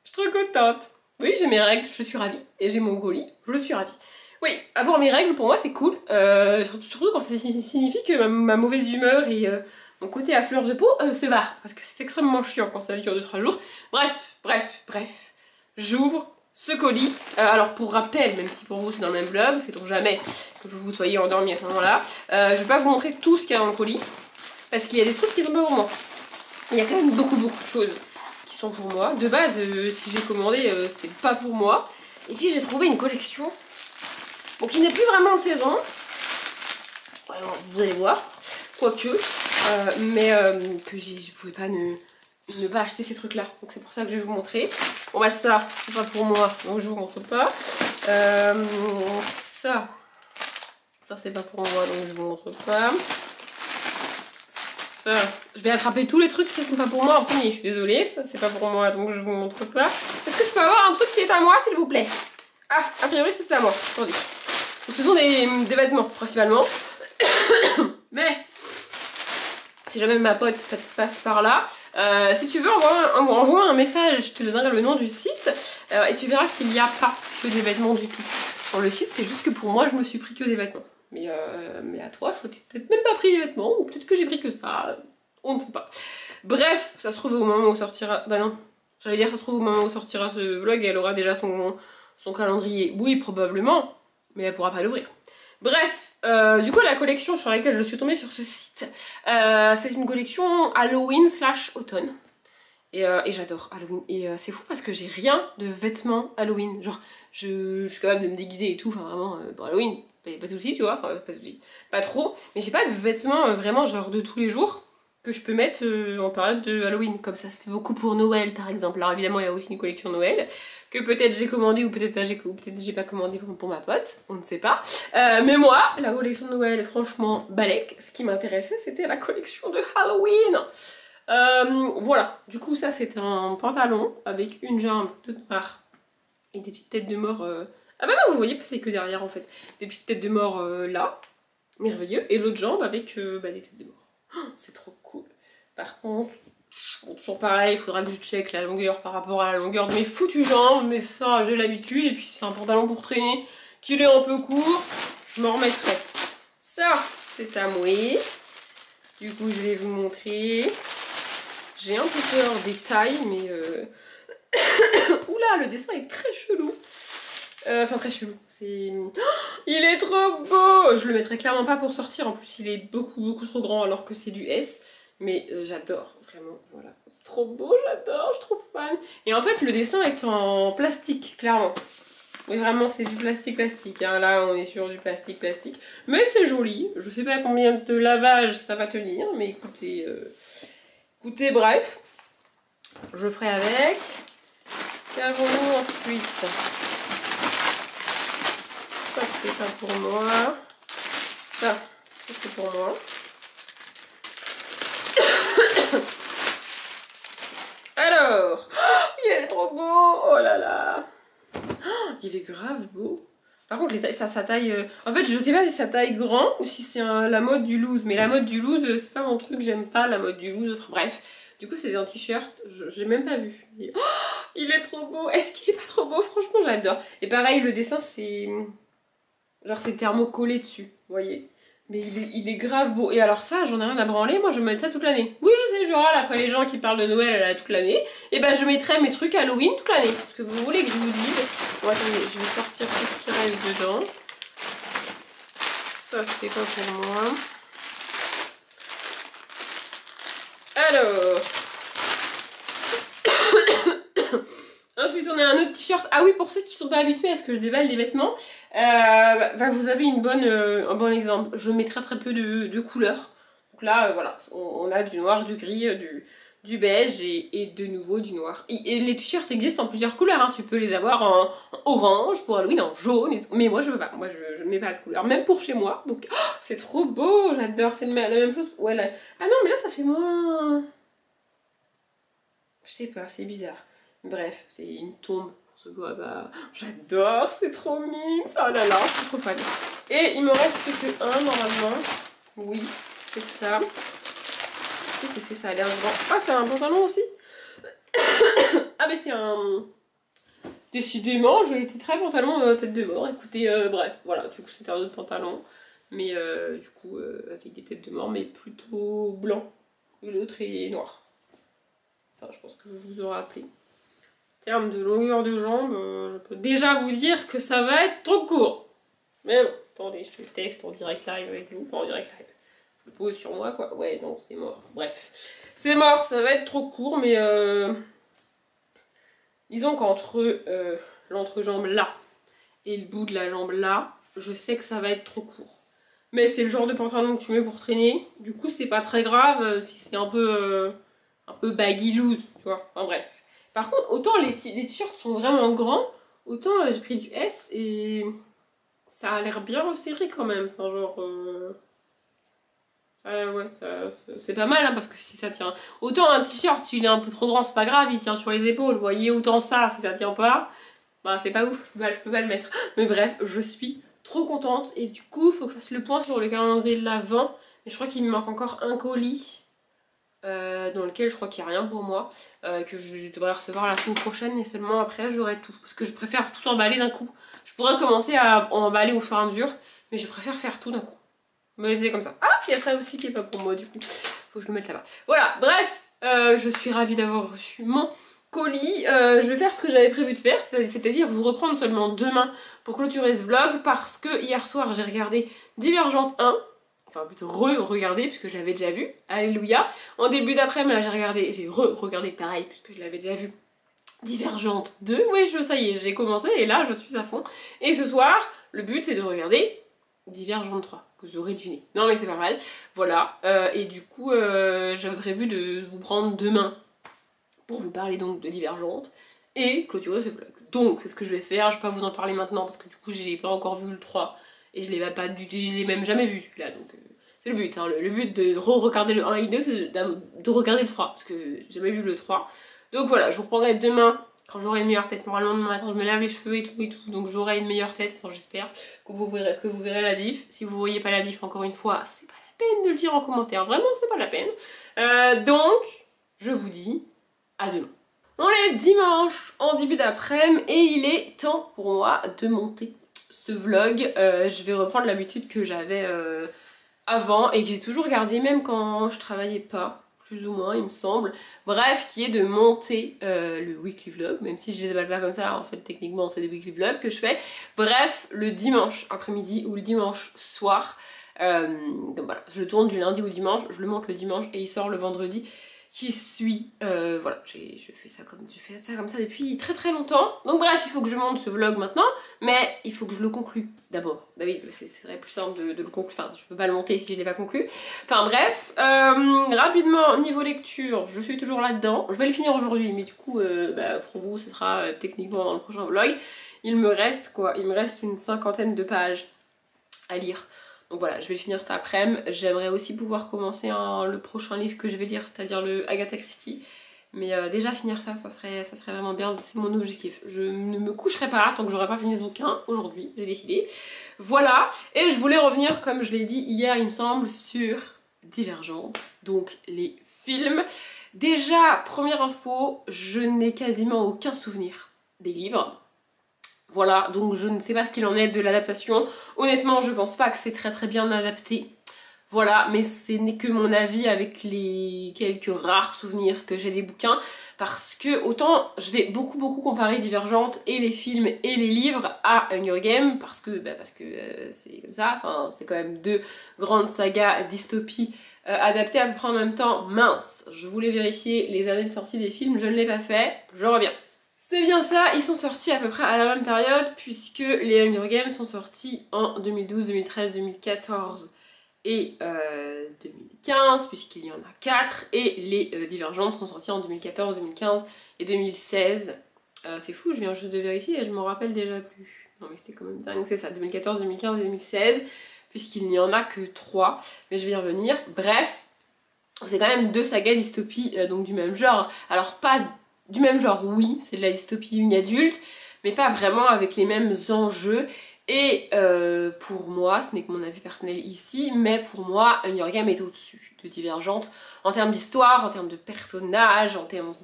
je suis trop contente. Oui j'ai mes règles, je suis ravie, et j'ai mon colis, je suis ravie. Oui, avoir mes règles pour moi c'est cool, surtout quand ça signifie que ma mauvaise humeur et mon côté à fleur de peau se barre, parce que c'est extrêmement chiant quand ça dure 2-3 jours. Bref, j'ouvre ce colis. Alors pour rappel, même si pour vous c'est dans le même vlog, sait-on jamais que vous soyez endormi à ce moment-là, je vais pas vous montrer tout ce qu'il y a dans le colis, parce qu'il y a des trucs qui sont pas pour moi. Il y a quand même beaucoup de choses. qui sont pour moi. De base, si j'ai commandé, c'est pas pour moi. Et puis j'ai trouvé une collection, bon, qui n'est plus vraiment de saison. Ouais, vous allez voir, quoique, mais que je pouvais pas ne pas acheter ces trucs-là. Donc c'est pour ça que je vais vous montrer. Bon bah ça, c'est pas pour moi, donc je vous montre pas. Ça c'est pas pour moi, donc je vous montre pas. Ça, je vais attraper tous les trucs qui sont pas pour moi en premier, je suis désolée. Ça c'est pas pour moi, donc je vous montre pas. Est-ce que je peux avoir un truc qui est à moi, s'il vous plaît? Ah, a priori c'est à moi, attendez. Donc ce sont des vêtements, principalement. Mais si jamais ma pote passe par là, si tu veux envoie un message, je te donnerai le nom du site et tu verras qu'il n'y a pas que des vêtements du tout. Sur le site, c'est juste que pour moi, je me suis pris que des vêtements. Mais à toi, je t'ai peut-être même pas pris des vêtements, ou peut-être que j'ai pris que ça, on ne sait pas. Bref, ça se trouve au moment où sortira... Bah non, j'allais dire ça se trouve au moment où sortira ce vlog et elle aura déjà son calendrier. Oui, probablement, mais elle pourra pas l'ouvrir. Bref, du coup la collection sur laquelle je suis tombée sur ce site, c'est une collection Halloween/automne. Et j'adore Halloween. Et c'est fou parce que j'ai rien de vêtements Halloween. Genre, je suis capable de me déguiser et tout, enfin vraiment, pour Halloween, pas de soucis, tu vois, enfin pas de soucis, pas trop. Mais j'ai pas de vêtements vraiment genre de tous les jours que je peux mettre en période de Halloween. Comme ça se fait beaucoup pour Noël par exemple. Alors évidemment il y a aussi une collection Noël que peut-être j'ai commandé ou peut-être j'ai pas commandé pour ma pote, on ne sait pas. Mais moi, la collection de Noël, franchement, balèque. Ce qui m'intéressait, c'était la collection de Halloween. Voilà, du coup ça c'est un pantalon avec une jambe toute noire et des petites têtes de mort. Ah bah non, vous voyez pas, c'est que derrière en fait. Des petites têtes de mort là, merveilleux. Et l'autre jambe avec des têtes de mort. Oh, c'est trop cool. Par contre, bon, toujours pareil, il faudra que je check la longueur par rapport à la longueur de mes foutues jambes, mais ça j'ai l'habitude. Et puis c'est un pantalon pour traîner, qu'il est un peu court, je m'en remettrai. Ça, c'est à moi. Du coup, je vais vous montrer. J'ai un peu peur des tailles, mais oula, le dessin est très chelou. Enfin, très chelou. C'est... Oh, il est trop beau! Je le mettrai clairement pas pour sortir. En plus, il est beaucoup trop grand alors que c'est du S. Mais j'adore, vraiment. Voilà. C'est trop beau, j'adore, je suis trop fan. Et en fait, le dessin est en plastique, clairement. Oui, vraiment, c'est du plastique. Hein. Là, on est sur du plastique. Mais c'est joli. Je sais pas combien de lavage ça va tenir, mais écoutez... Écoutez, bref, je ferai avec. Qu'avons-nous ensuite? Ça, c'est pas pour moi. Ça c'est pour moi. Alors, il est trop beau. Oh là là. Il est grave beau. Par contre, sa taille... En fait, je sais pas si ça taille grand ou si c'est la mode du loose. Mais la mode du loose, c'est pas mon truc, j'aime pas la mode du loose. Enfin, bref, du coup, c'est un t-shirt, j'ai même pas vu. Il est trop beau. Est-ce qu'il est pas trop beau? Franchement, j'adore. Et pareil, le dessin, c'est... Genre, c'est thermocollé dessus, vous voyez? Mais il est grave beau. Et alors ça, j'en ai rien à branler, moi je vais mettre ça toute l'année. Oui, je sais, je râle après les gens qui parlent de Noël toute l'année. Et ben je mettrai mes trucs Halloween toute l'année. Parce que vous voulez que je vous dise. Bon, attendez, je vais sortir tout ce qui reste dedans. Ça, c'est pas pour moi. Alors... Ensuite, on a un autre t-shirt. Ah oui, pour ceux qui sont pas habitués à ce que je déballe des vêtements, vous avez un bon exemple. Je mets très peu de couleurs. Donc là, voilà, on a du noir, du gris, du beige et de nouveau du noir. Et les t-shirts existent en plusieurs couleurs. Hein. Tu peux les avoir en orange pour Halloween, en jaune. Mais moi, je veux pas. Moi, je ne mets pas de couleur. Même pour chez moi. Donc, oh, c'est trop beau. J'adore. C'est la même chose. Ouais, là... Ah non, mais là, ça fait moins... Je sais pas, c'est bizarre. Bref, c'est une tombe. Ce gars, bah, j'adore, c'est trop mime, ça, oh là là, je suis trop fan. Et il me reste que un normalement. Oui, c'est ça. Qu'est-ce que c'est ça? A l'air grand. Ah, c'est un pantalon aussi. Ah, mais c'est un... Décidément, j'ai été très pantalon tête de mort. Écoutez, bref, voilà, du coup, c'était un autre pantalon. Mais du coup, avec des têtes de mort, mais plutôt blanc. L'autre est noir. Enfin, je pense que vous vous aurez appelé. En termes de longueur de jambe, je peux déjà vous dire que ça va être trop court. Mais bon, attendez, je le teste en direct live avec vous. Enfin, en direct live. Je le pose sur moi, quoi. Ouais, non, c'est mort. Bref. C'est mort, ça va être trop court, mais Disons qu'entre l'entrejambe là et le bout de la jambe là, je sais que ça va être trop court. Mais c'est le genre de pantalon que tu mets pour traîner, du coup c'est pas très grave si c'est un peu baggy loose, tu vois, enfin bref. Par contre, autant les t-shirts sont vraiment grands, autant j'ai pris du S et ça a l'air bien resserré quand même, enfin genre... ouais, c'est pas mal hein, parce que si ça tient... Autant un t-shirt, s'il est un peu trop grand, c'est pas grave, il tient sur les épaules, vous voyez, autant ça, si ça tient pas, bah c'est pas ouf, je peux pas le mettre. Mais bref, je suis trop contente et du coup, faut que je fasse le point sur le calendrier de l'Avent. Et je crois qu'il me manque encore un colis dans lequel je crois qu'il n'y a rien pour moi, que je devrais recevoir la semaine prochaine et seulement après j'aurai tout. Parce que je préfère tout emballer d'un coup. Je pourrais commencer à emballer au fur et à mesure, mais je préfère faire tout d'un coup. Mais c'est comme ça. Ah, il y a ça aussi qui est pas pour moi du coup. Faut que je le mette là-bas. Voilà, bref, je suis ravie d'avoir reçu mon colis. Je vais faire ce que j'avais prévu de faire, c'est-à-dire vous reprendre seulement demain pour clôturer ce vlog parce que hier soir j'ai regardé Divergente 1. Enfin plutôt re-regardé puisque je l'avais déjà vu. Alléluia. En début d'après-midi là j'ai re-regardé pareil puisque je l'avais déjà vu. Divergente 2. Oui, ça y est, j'ai commencé et là je suis à fond. Et ce soir, le but c'est de regarder Divergente 3. Vous aurez deviné. Non mais c'est pas mal. Voilà. Et du coup, j'avais prévu de vous prendre demain pour vous parler donc de Divergente et clôturer ce vlog. Donc c'est ce que je vais faire. Je vais pas vous en parler maintenant parce que du coup j'ai pas encore vu le 3 et je l'ai même jamais vu celui-là. Donc c'est le but. Hein. Le but de re-regarder le 1 et le 2 c'est de regarder le 3 parce que j'ai jamais vu le 3. Donc voilà, je vous reprendrai demain quand j'aurai une meilleure tête. Normalement demain matin je me lave les cheveux et tout, donc j'aurai une meilleure tête, enfin j'espère que vous verrez la diff. Si vous voyez pas la diff, encore une fois, c'est pas la peine de le dire en commentaire, vraiment c'est pas la peine. Donc, je vous dis à demain. On est dimanche en début d'après-midi et il est temps pour moi de monter ce vlog. Je vais reprendre l'habitude que j'avais avant et que j'ai toujours gardé même quand je travaillais pas. Plus ou moins il me semble, bref, qui est de monter le weekly vlog, même si je les appelle pas comme ça, en fait techniquement c'est des weekly vlogs que je fais, bref, le dimanche après-midi ou le dimanche soir, donc voilà, je le tourne du lundi au dimanche, je le monte le dimanche et il sort le vendredi qui suit, voilà, je fais ça comme ça depuis très très longtemps, donc bref, il faut que je monte ce vlog maintenant, mais il faut que je le conclue d'abord. Bah oui, ce serait plus simple de le conclure, enfin je peux pas le monter si je l'ai pas conclu. Enfin bref, rapidement niveau lecture, je suis toujours là-dedans, je vais le finir aujourd'hui, mais du coup pour vous ce sera techniquement dans le prochain vlog. Il me reste une cinquantaine de pages à lire. Donc voilà, je vais le finir cet après-midi. J'aimerais aussi pouvoir commencer le prochain livre que je vais lire, c'est-à-dire le Agatha Christie. Mais déjà finir ça serait vraiment bien, c'est mon objectif. Je ne me coucherai pas tant que j'aurai pas fini ce bouquin aujourd'hui, j'ai décidé. Voilà, et je voulais revenir, comme je l'ai dit hier il me semble, sur Divergente, donc les films. Déjà, première info, je n'ai quasiment aucun souvenir des livres. Voilà, donc je ne sais pas ce qu'il en est de l'adaptation. Honnêtement, je pense pas que c'est très très bien adapté. Voilà, mais ce n'est que mon avis avec les quelques rares souvenirs que j'ai des bouquins, parce que autant je vais beaucoup comparer Divergente et les films et les livres à Hunger Games, parce que c'est comme ça, enfin c'est quand même deux grandes sagas dystopie adaptées à peu près en même temps. Mince, je voulais vérifier les années de sortie des films, je ne l'ai pas fait, je reviens. C'est bien ça, ils sont sortis à peu près à la même période, puisque les Hunger Games sont sortis en 2012, 2013, 2014 et 2015, puisqu'il y en a 4, et les Divergentes sont sortis en 2014, 2015 et 2016. C'est fou, je viens juste de vérifier et je m'en rappelle déjà plus. Non mais c'est quand même dingue, c'est ça, 2014, 2015 et 2016, puisqu'il n'y en a que 3, mais je vais y revenir. Bref, c'est quand même deux sagas dystopie, donc du même genre. Alors pas du même genre, oui, c'est de la dystopie adulte, mais pas vraiment avec les mêmes enjeux. Et pour moi, ce n'est que mon avis personnel ici, mais pour moi, Hunger Games est au-dessus de Divergente en termes d'histoire, en termes de personnages, en termes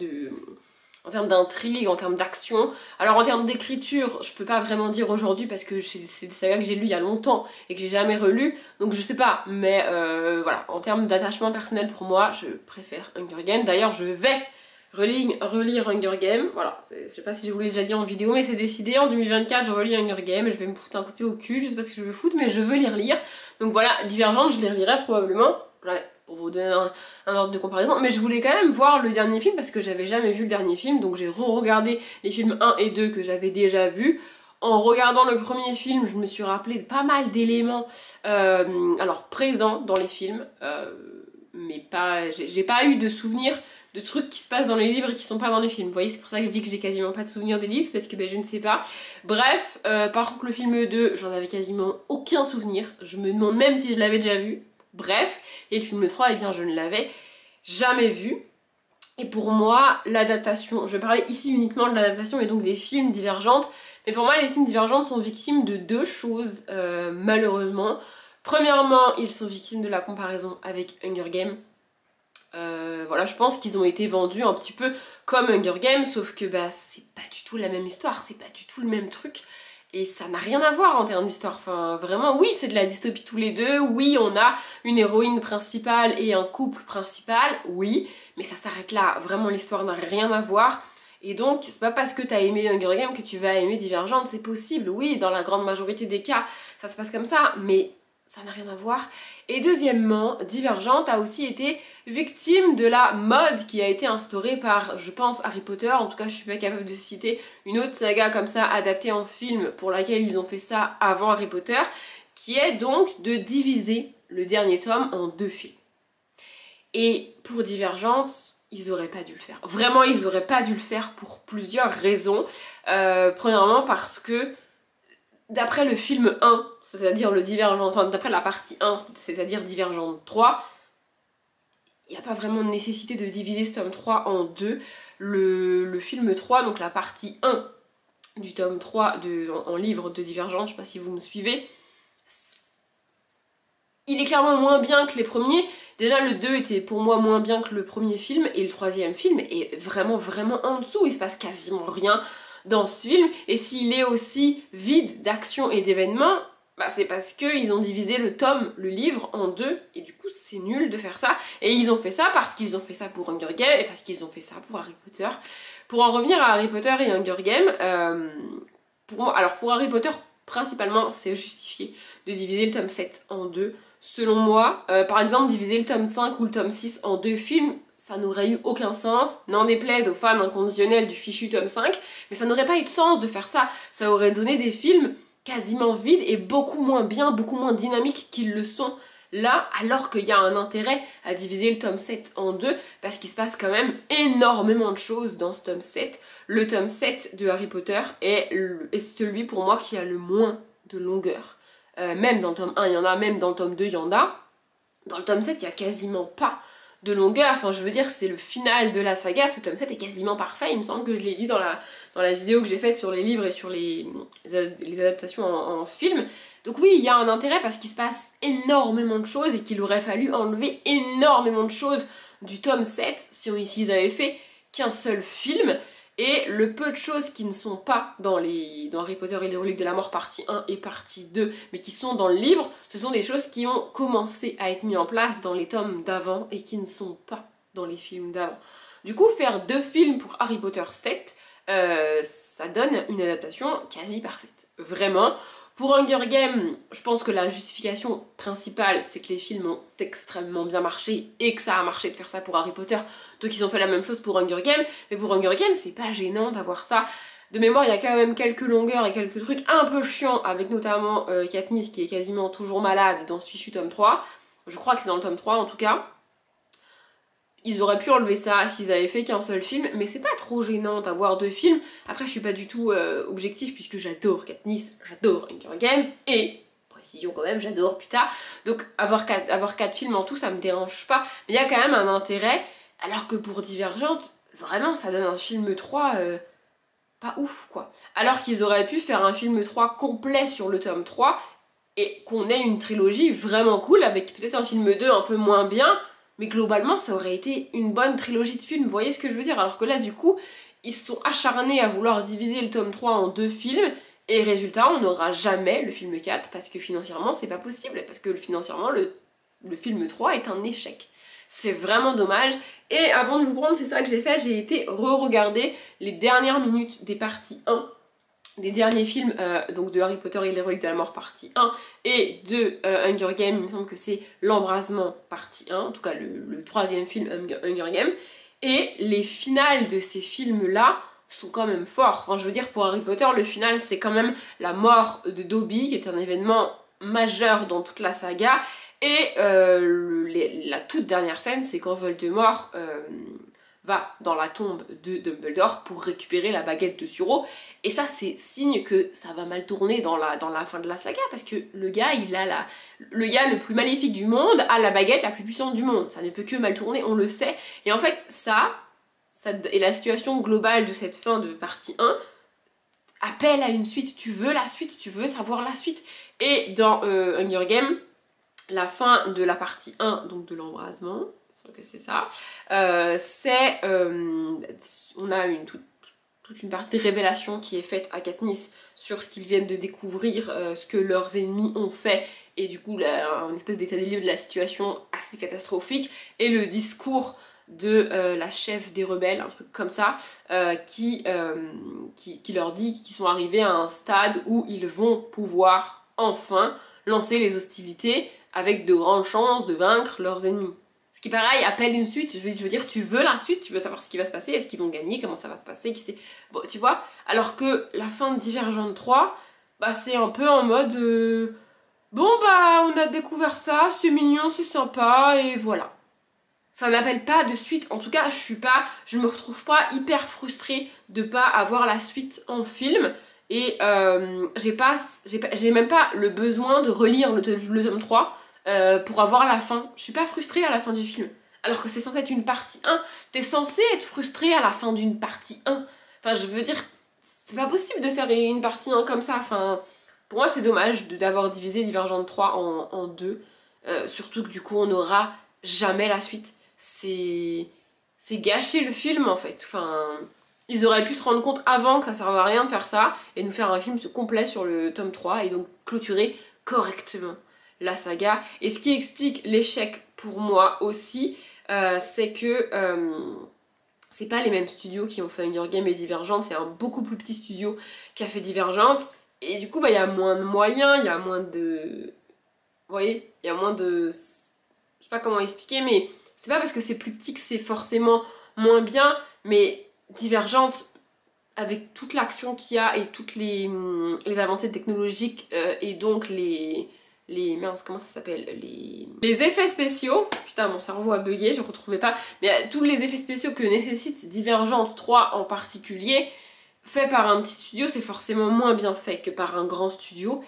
d'intrigue, en termes d'action. Alors en termes d'écriture, je peux pas vraiment dire aujourd'hui parce que c'est des sagas que j'ai lues il y a longtemps et que j'ai jamais relu, donc je sais pas, mais voilà, en termes d'attachement personnel pour moi, je préfère Hunger Games. D'ailleurs, je vais relire Hunger Games, voilà, je sais pas si je vous l'ai déjà dit en vidéo, mais c'est décidé, en 2024 je relis Hunger Games, je vais me foutre un coup de pied au cul, je sais pas ce que je veux foutre, mais je veux les relire, donc voilà, Divergente je les relirai probablement, ouais, pour vous donner un ordre de comparaison, mais je voulais quand même voir le dernier film parce que j'avais jamais vu le dernier film, donc j'ai re-regardé les films 1 et 2 que j'avais déjà vus. En regardant le premier film, je me suis rappelé de pas mal d'éléments alors présents dans les films, mais pas, j'ai pas eu de souvenirs de trucs qui se passent dans les livres et qui sont pas dans les films. Vous voyez, c'est pour ça que je dis que j'ai quasiment pas de souvenirs des livres, parce que ben, je ne sais pas. Bref, par contre le film 2, j'en avais quasiment aucun souvenir. Je me demande même si je l'avais déjà vu. Bref, et le film 3, eh bien je ne l'avais jamais vu. Et pour moi, l'adaptation, je vais parler ici uniquement de l'adaptation et donc des films Divergentes, mais pour moi les films Divergentes sont victimes de deux choses, malheureusement. Premièrement, ils sont victimes de la comparaison avec Hunger Games. Voilà, je pense qu'ils ont été vendus un petit peu comme Hunger Games, sauf que bah c'est pas du tout la même histoire, c'est pas du tout le même truc. Et ça n'a rien à voir en termes d'histoire, enfin vraiment, oui c'est de la dystopie tous les deux, oui on a une héroïne principale et un couple principal, oui, mais ça s'arrête là, vraiment l'histoire n'a rien à voir. Et donc c'est pas parce que t'as aimé Hunger Games que tu vas aimer Divergente, c'est possible, oui, dans la grande majorité des cas ça se passe comme ça, mais ça n'a rien à voir. Et deuxièmement, Divergente a aussi été victime de la mode qui a été instaurée par, je pense, Harry Potter. En tout cas, je suis pas capable de citer une autre saga comme ça adaptée en film pour laquelle ils ont fait ça avant Harry Potter, qui est donc de diviser le dernier tome en 2 films. Et pour Divergente, ils auraient pas dû le faire. Vraiment, ils auraient pas dû le faire pour plusieurs raisons. Premièrement parce que d'après le film 1, c'est-à-dire le Divergente, enfin d'après la partie 1, c'est-à-dire Divergente 3, il n'y a pas vraiment de nécessité de diviser ce tome 3 en 2. Le film 3, donc la partie 1 du tome 3 en livre de Divergente, je sais pas si vous me suivez, il est clairement moins bien que les premiers. Déjà le 2 était pour moi moins bien que le premier film, et le troisième film est vraiment en dessous, il se passe quasiment rien dans ce film, et s'il est aussi vide d'action et d'événements, bah c'est parce qu'ils ont divisé le livre en 2, et du coup c'est nul de faire ça, et ils ont fait ça parce qu'ils ont fait ça pour Hunger Games, et parce qu'ils ont fait ça pour Harry Potter. Pour en revenir à Harry Potter et Hunger Games, pour moi, alors pour Harry Potter, principalement, c'est justifié de diviser le tome 7 en 2, selon moi. Par exemple, diviser le tome 5 ou le tome 6 en 2 films, ça n'aurait eu aucun sens, n'en déplaise aux fans inconditionnels du fichu tome 5, mais ça n'aurait pas eu de sens de faire ça. Ça aurait donné des films quasiment vides et beaucoup moins bien, beaucoup moins dynamiques qu'ils le sont là, alors qu'il y a un intérêt à diviser le tome 7 en 2, parce qu'il se passe quand même énormément de choses dans ce tome 7. Le tome 7 de Harry Potter est celui pour moi qui a le moins de longueur. Même dans le tome 1 il y en a, même dans le tome 2 il y en a. Dans le tome 7 il n'y a quasiment pas de longueur, enfin je veux dire c'est le final de la saga, ce tome 7 est quasiment parfait, il me semble que je l'ai dit dans la vidéo que j'ai faite sur les livres et sur les adaptations en film. Donc oui, il y a un intérêt parce qu'il se passe énormément de choses et qu'il aurait fallu enlever énormément de choses du tome 7 s'ils avaient fait qu'un seul film. Et le peu de choses qui ne sont pas dans Harry Potter et les reliques de la mort partie 1 et partie 2, mais qui sont dans le livre, ce sont des choses qui ont commencé à être mises en place dans les tomes d'avant et qui ne sont pas dans les films d'avant. Du coup, faire 2 films pour Harry Potter 7, ça donne une adaptation quasi parfaite. Vraiment. Pour Hunger Games, je pense que la justification principale, c'est que les films ont extrêmement bien marché et que ça a marché de faire ça pour Harry Potter, donc ils ont fait la même chose pour Hunger Games, mais pour Hunger Games, c'est pas gênant d'avoir ça. De mémoire, il y a quand même quelques longueurs et quelques trucs un peu chiants, avec notamment Katniss qui est quasiment toujours malade dans ce fichu tome 3. Je crois que c'est dans le tome 3 en tout cas. Ils auraient pu enlever ça s'ils avaient fait qu'un seul film, mais c'est pas trop gênant d'avoir 2 films. Après, je suis pas du tout objectif puisque j'adore Katniss, j'adore Hunger Games, et, précision quand même, j'adore Peeta. Donc avoir 4 films en tout, ça me dérange pas. Mais il y a quand même un intérêt, alors que pour Divergente, vraiment, ça donne un film 3 pas ouf, quoi. Alors qu'ils auraient pu faire un film 3 complet sur le tome 3, et qu'on ait une trilogie vraiment cool, avec peut-être un film 2 un peu moins bien, mais globalement ça aurait été une bonne trilogie de films, vous voyez ce que je veux dire? Alors que là du coup, ils se sont acharnés à vouloir diviser le tome 3 en 2 films, et résultat on n'aura jamais le film 4, parce que financièrement c'est pas possible, parce que financièrement le film 3 est un échec. C'est vraiment dommage. Et avant de vous prendre, c'est ça que j'ai fait, j'ai été re-regarder les dernières minutes des parties 1 des derniers films donc de Harry Potter et les reliques de la mort partie 1 et de Hunger Games, il me semble que c'est l'embrasement partie 1, en tout cas le troisième film Hunger Games, et les finales de ces films là sont quand même forts. Enfin, je veux dire, pour Harry Potter, le final c'est quand même la mort de Dobby, qui est un événement majeur dans toute la saga, et la toute dernière scène c'est quand Voldemort va dans la tombe de Dumbledore pour récupérer la baguette de Suro. Et ça, c'est signe que ça va mal tourner dans la fin de la saga, parce que le gars, le gars le plus maléfique du monde a la baguette la plus puissante du monde. Ça ne peut que mal tourner, on le sait. Et en fait, ça et la situation globale de cette fin de partie 1 appelle à une suite. Tu veux la suite, tu veux savoir la suite. Et dans Hunger Games, la fin de la partie 1, donc de l'embrasement, que c'est ça, on a toute une partie de révélation qui est faite à Katniss sur ce qu'ils viennent de découvrir, ce que leurs ennemis ont fait, et du coup une espèce d'état des lieux de la situation assez catastrophique, et le discours de la chef des rebelles, un truc comme ça, qui leur dit qu'ils sont arrivés à un stade où ils vont pouvoir enfin lancer les hostilités avec de grandes chances de vaincre leurs ennemis. Ce qui, pareil, appelle une suite. Je veux dire, tu veux la suite, tu veux savoir ce qui va se passer, est-ce qu'ils vont gagner, comment ça va se passer, bon, tu vois. Alors que la fin de Divergente 3, bah, c'est un peu en mode... bon, bah, on a découvert ça, c'est mignon, c'est sympa, et voilà. Ça n'appelle pas de suite. En tout cas, je me retrouve pas hyper frustrée de pas avoir la suite en film. Et j'ai même pas le besoin de relire le tome 3 pour avoir la fin. Je suis pas frustrée à la fin du film. Alors que c'est censé être une partie 1. T'es censé être frustrée à la fin d'une partie 1. Enfin, je veux dire, c'est pas possible de faire une partie 1 comme ça. Enfin, pour moi, c'est dommage d'avoir divisé Divergente 3 en deux. Surtout que du coup, on n'aura jamais la suite. C'est gâcher le film, en fait. Enfin... Ils auraient pu se rendre compte avant que ça servait à rien de faire ça et nous faire un film complet sur le tome 3 et donc clôturer correctement la saga. Et ce qui explique l'échec pour moi aussi, c'est que c'est pas les mêmes studios qui ont fait Hunger Games et Divergente, c'est un beaucoup plus petit studio qui a fait Divergente. Et du coup, bah, y a moins de moyens, il y a moins de... Vous voyez, il y a moins de... Je sais pas comment expliquer, mais c'est pas parce que c'est plus petit que c'est forcément moins bien, mais... Divergente, avec toute l'action qu'il y a et toutes les avancées technologiques et donc mince, comment ça s'appelle, les effets spéciaux, putain mon cerveau a bugué, je ne retrouvais pas, mais tous les effets spéciaux que nécessite Divergente 3 en particulier, fait par un petit studio, c'est forcément moins bien fait que par un grand studio,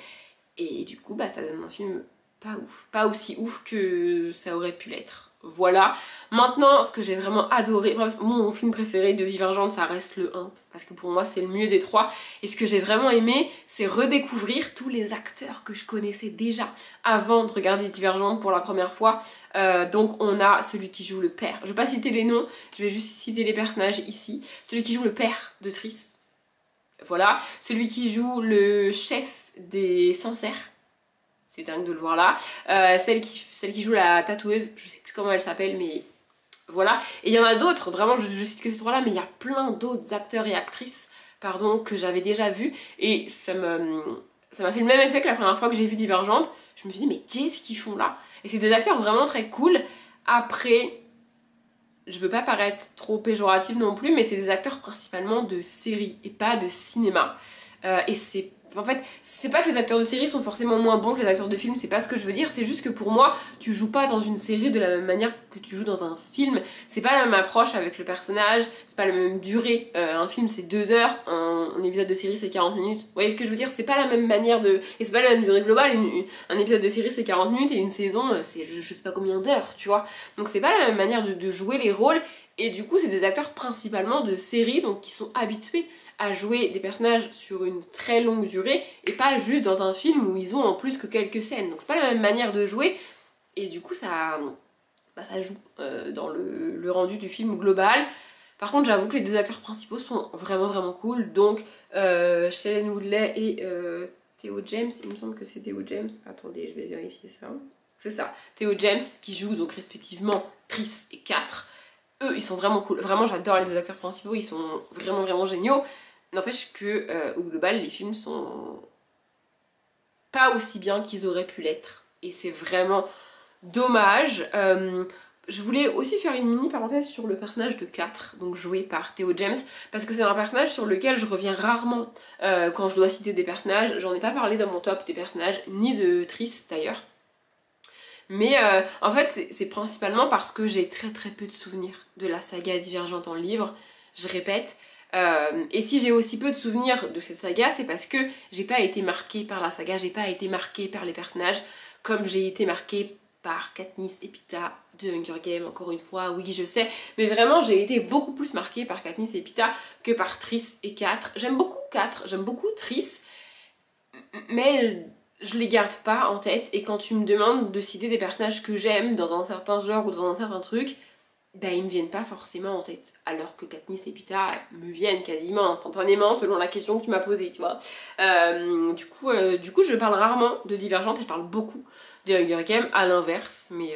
et du coup bah ça donne un film pas ouf, pas aussi ouf que ça aurait pu l'être. Voilà. Maintenant, ce que j'ai vraiment adoré, bref, mon film préféré de Divergente, ça reste le 1, parce que pour moi, c'est le mieux des trois. Et ce que j'ai vraiment aimé, c'est redécouvrir tous les acteurs que je connaissais déjà avant de regarder Divergente pour la première fois. Donc, on a celui qui joue le père. Je vais pas citer les noms, je vais juste citer les personnages ici. Celui qui joue le père de Triss. Voilà. Celui qui joue le chef des Sincères. C'est dingue de le voir là. Celle qui joue la tatoueuse, je sais plus comment elle s'appelle, mais voilà. Et il y en a d'autres, vraiment, je cite que ces trois-là, mais il y a plein d'autres acteurs et actrices, pardon, que j'avais déjà vus. Et ça m'a fait le même effet que la première fois que j'ai vu Divergente. Je me suis dit, mais qu'est-ce qu'ils font là? Et c'est des acteurs vraiment très cool. Après, je veux pas paraître trop péjorative non plus, mais c'est des acteurs principalement de séries et pas de cinéma. Et c'est... En fait, c'est pas que les acteurs de série sont forcément moins bons que les acteurs de film, c'est pas ce que je veux dire, c'est juste que pour moi, tu joues pas dans une série de la même manière que tu joues dans un film, c'est pas la même approche avec le personnage, c'est pas la même durée, un film c'est 2 heures, un épisode de série c'est 40 minutes, vous voyez ce que je veux dire, c'est pas la même manière de... Et c'est pas la même durée globale, un épisode de série c'est 40 minutes et une saison c'est je sais pas combien d'heures, tu vois, donc c'est pas la même manière de jouer les rôles. Et du coup, c'est des acteurs principalement de séries, donc qui sont habitués à jouer des personnages sur une très longue durée, et pas juste dans un film où ils ont en plus que quelques scènes. Donc c'est pas la même manière de jouer, et du coup ça joue dans le rendu du film global. Par contre, j'avoue que les deux acteurs principaux sont vraiment vraiment cool, donc Shailene Woodley et Theo James, il me semble que c'est Theo James, attendez, je vais vérifier ça. C'est ça, Theo James, qui joue donc respectivement Triss et 4. Eux, ils sont vraiment cool. Vraiment, j'adore les deux acteurs principaux, ils sont vraiment vraiment géniaux. N'empêche que au global les films sont pas aussi bien qu'ils auraient pu l'être et c'est vraiment dommage. Je voulais aussi faire une mini parenthèse sur le personnage de 4, donc joué par Theo James, parce que c'est un personnage sur lequel je reviens rarement quand je dois citer des personnages. J'en ai pas parlé dans mon top des personnages, ni de Triss d'ailleurs. Mais en fait c'est principalement parce que j'ai très peu de souvenirs de la saga Divergente en livre, je répète. Et si j'ai aussi peu de souvenirs de cette saga, c'est parce que j'ai pas été marquée par la saga, j'ai pas été marquée par les personnages comme j'ai été marquée par Katniss et Peeta de Hunger Games, encore une fois, oui je sais, mais vraiment j'ai été beaucoup plus marquée par Katniss et Peeta que par Triss et 4. J'aime beaucoup 4, j'aime beaucoup Triss, mais je les garde pas en tête, et quand tu me demandes de citer des personnages que j'aime dans un certain genre ou dans un certain truc, bah ils me viennent pas forcément en tête, alors que Katniss et Peeta me viennent quasiment instantanément selon la question que tu m'as posée, tu vois. Du coup je parle rarement de Divergente et je parle beaucoup de Hunger Games, à l'inverse, mais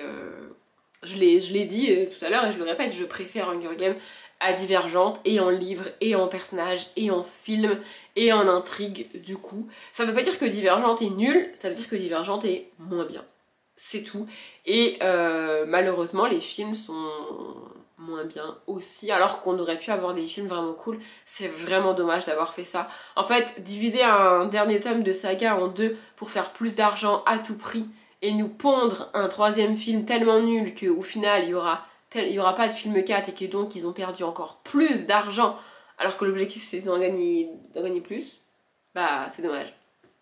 je l'ai dit tout à l'heure et je le répète, je préfère Hunger Games à Divergente, et en livre, et en personnage, et en film, et en intrigue, du coup. Ça veut pas dire que Divergente est nulle, ça veut dire que Divergente est moins bien. C'est tout. Et malheureusement, les films sont moins bien aussi, alors qu'on aurait pu avoir des films vraiment cool. C'est vraiment dommage d'avoir fait ça. En fait, diviser un dernier tome de saga en deux pour faire plus d'argent à tout prix, et nous pondre un troisième film tellement nul qu'au final, il y aura pas de film 4 et que donc ils ont perdu encore plus d'argent, alors que l'objectif c'est d'en gagner plus, bah c'est dommage.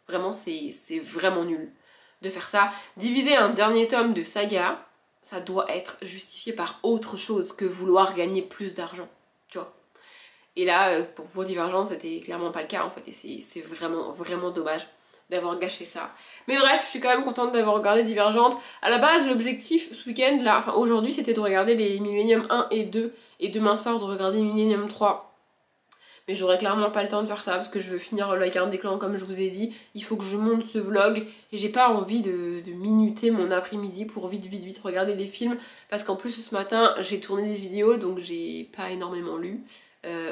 Vraiment, c'est vraiment nul de faire ça. Diviser un dernier tome de saga, ça doit être justifié par autre chose que vouloir gagner plus d'argent, tu vois. Et là, pour Divergente, c'était clairement pas le cas en fait, et c'est vraiment dommage d'avoir gâché ça. Mais bref, je suis quand même contente d'avoir regardé Divergente. À la base, l'objectif ce week-end, là, enfin aujourd'hui, c'était de regarder les Millennium 1 et 2, et demain soir de regarder Millennium 3. Mais j'aurai clairement pas le temps de faire ça parce que je veux finir la garde des clans comme je vous ai dit. Il faut que je monte ce vlog et j'ai pas envie de minuter mon après-midi pour vite regarder des films, parce qu'en plus ce matin j'ai tourné des vidéos donc j'ai pas énormément lu.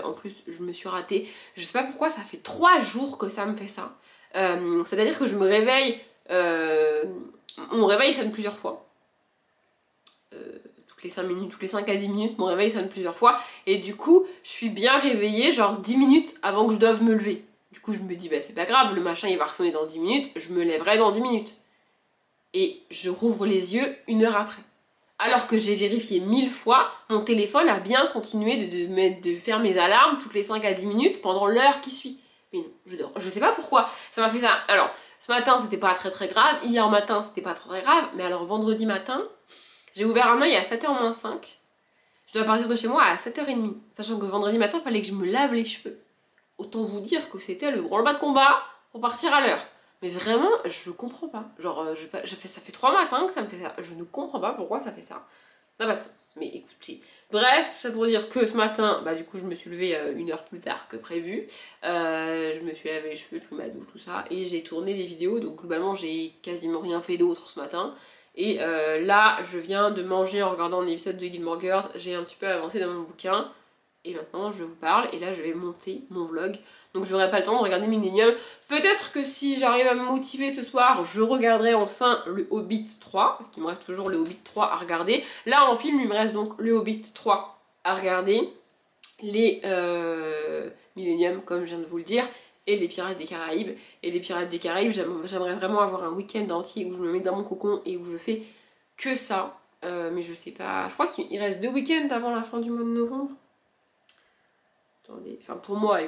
En plus je me suis ratée. Je sais pas pourquoi, ça fait 3 jours que ça me fait ça. C'est-à-dire que je me réveille, mon réveil sonne plusieurs fois. Toutes les 5 minutes, toutes les 5 à 10 minutes, mon réveil sonne plusieurs fois, et du coup, je suis bien réveillée, genre 10 minutes avant que je doive me lever. Du coup, je me dis, bah c'est pas grave, le machin il va ressonner dans 10 minutes, je me lèverai dans 10 minutes. Et je rouvre les yeux 1 heure après. Alors que j'ai vérifié 1000 fois, mon téléphone a bien continué de faire mes alarmes toutes les 5 à 10 minutes pendant l'heure qui suit. Mais non, je dors. Je sais pas pourquoi ça m'a fait ça. Alors, ce matin, c'était pas très grave, hier matin, c'était pas très grave, mais alors vendredi matin, j'ai ouvert un œil à 7h moins 5. Je dois partir de chez moi à 7h30. Sachant que vendredi matin, il fallait que je me lave les cheveux. Autant vous dire que c'était le branle-bas de combat pour partir à l'heure. Mais vraiment, je comprends pas. Genre, ça fait 3 matins que ça me fait ça. Je ne comprends pas pourquoi ça fait ça. Ça n'a pas de sens. Mais écoutez. Bref, tout ça pour dire que ce matin, bah du coup, je me suis levée 1 heure plus tard que prévu. Je me suis lavé les cheveux, je me mets tout ça. Et j'ai tourné des vidéos. Donc globalement, j'ai quasiment rien fait d'autre ce matin. Et là, je viens de manger en regardant un épisode de Gilmore Girls. J'ai un petit peu avancé dans mon bouquin. Et maintenant, je vous parle. Et là, je vais monter mon vlog. Donc, j'aurai pas le temps de regarder Millennium. Peut-être que si j'arrive à me motiver ce soir, je regarderai enfin le Hobbit 3. Parce qu'il me reste toujours le Hobbit 3 à regarder. Là, en film, il me reste donc le Hobbit 3 à regarder. Les Millennium, comme je viens de vous le dire. Et les Pirates des Caraïbes. Et les Pirates des Caraïbes, j'aimerais vraiment avoir un week-end entier où je me mets dans mon cocon et où je fais que ça. Mais je sais pas, je crois qu'il reste 2 week-ends avant la fin du mois de novembre. Attendez, enfin pour moi,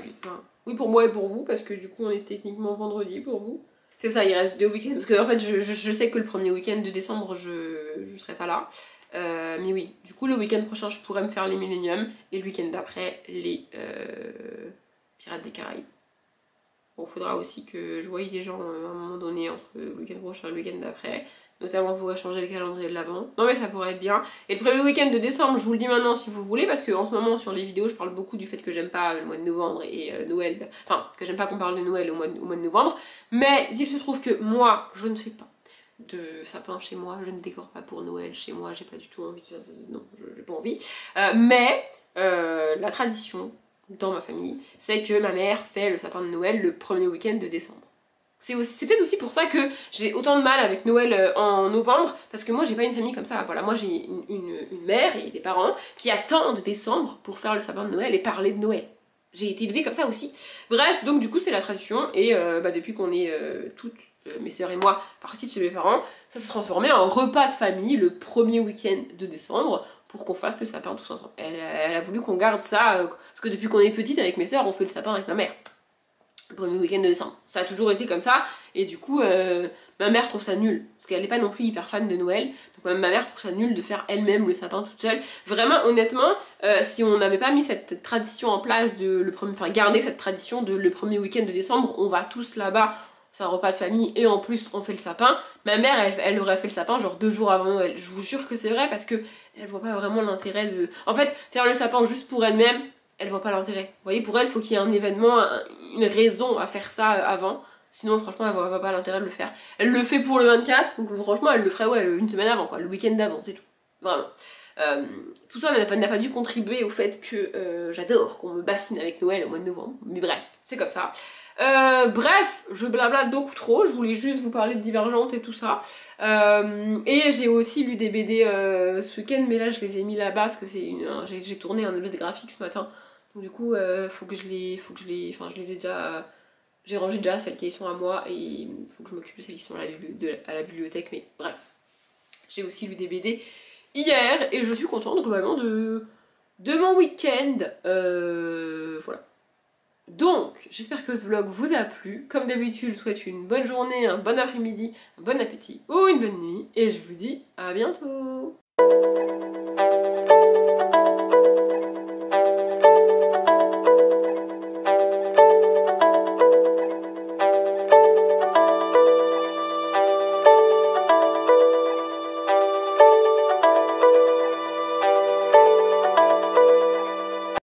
oui pour moi et pour vous, parce que du coup on est techniquement vendredi pour vous. C'est ça, il reste 2 week-ends, parce que en fait je sais que le premier week-end de décembre je serai pas là. Mais oui, du coup le week-end prochain je pourrais me faire les Millennium, et le week-end d'après les Pirates des Caraïbes. Bon, faudra aussi que je voie des gens à un moment donné entre le week-end prochain et le week-end d'après. Notamment, on pourrait changer le calendrier de l'avant. Non mais ça pourrait être bien. Et le premier week-end de décembre, je vous le dis maintenant si vous voulez, parce qu'en ce moment sur les vidéos, je parle beaucoup du fait que j'aime pas le mois de novembre et Noël. Enfin, que j'aime pas qu'on parle de Noël au mois de novembre. Mais il se trouve que moi, je ne fais pas de sapin chez moi. Je ne décore pas pour Noël chez moi. J'ai pas du tout envie de faire ça. Non, j'ai pas envie. Mais la tradition dans ma famille, c'est que ma mère fait le sapin de Noël le premier week-end de décembre. C'est peut-être aussi pour ça que j'ai autant de mal avec Noël en novembre, parce que moi j'ai pas une famille comme ça, voilà, moi j'ai une mère et des parents qui attendent décembre pour faire le sapin de Noël et parler de Noël. J'ai été élevée comme ça aussi. Bref, donc du coup c'est la tradition, et depuis qu'on est toutes, mes sœurs et moi, parties de chez mes parents, ça s'est transformé en repas de famille le premier week-end de décembre, pour qu'on fasse le sapin tous ensemble. Elle a voulu qu'on garde ça, parce que depuis qu'on est petite avec mes sœurs, on fait le sapin avec ma mère. Le premier week-end de décembre. Ça a toujours été comme ça, et du coup, ma mère trouve ça nul, parce qu'elle n'est pas non plus hyper fan de Noël, donc même ma mère trouve ça nul de faire elle-même le sapin toute seule. Vraiment, honnêtement, si on n'avait pas mis cette tradition en place, garder cette tradition de le premier week-end de décembre, on va tous là-bas, c'est un repas de famille, et en plus on fait le sapin, ma mère, elle aurait fait le sapin genre 2 jours avant Noël. Je vous jure que c'est vrai, parce que elle voit pas vraiment l'intérêt de... En fait, faire le sapin juste pour elle-même, elle voit pas l'intérêt. Vous voyez, pour elle, il faut qu'il y ait un événement, une raison à faire ça avant. Sinon, franchement, elle voit pas l'intérêt de le faire. Elle le fait pour le 24, donc franchement, elle le ferait une semaine avant, quoi, le week-end d'avant, c'est tout. Vraiment. Tout ça n'a pas dû contribuer au fait que j'adore qu'on me bassine avec Noël au mois de novembre. Mais bref, c'est comme ça. Bref, je blablate beaucoup trop, je voulais juste vous parler de Divergente et tout ça. Et j'ai aussi lu des BD ce week-end, mais là je les ai mis là-bas parce que j'ai tourné un objet de graphique ce matin. Donc du coup, je les ai déjà... j'ai rangé déjà celles qui sont à moi, et il faut que je m'occupe de celles qui sont à la bibliothèque, mais bref. J'ai aussi lu des BD hier, et je suis contente globalement de mon week-end. Voilà. Donc, j'espère que ce vlog vous a plu. Comme d'habitude, je vous souhaite une bonne journée, un bon après-midi, un bon appétit ou une bonne nuit. Et je vous dis à bientôt.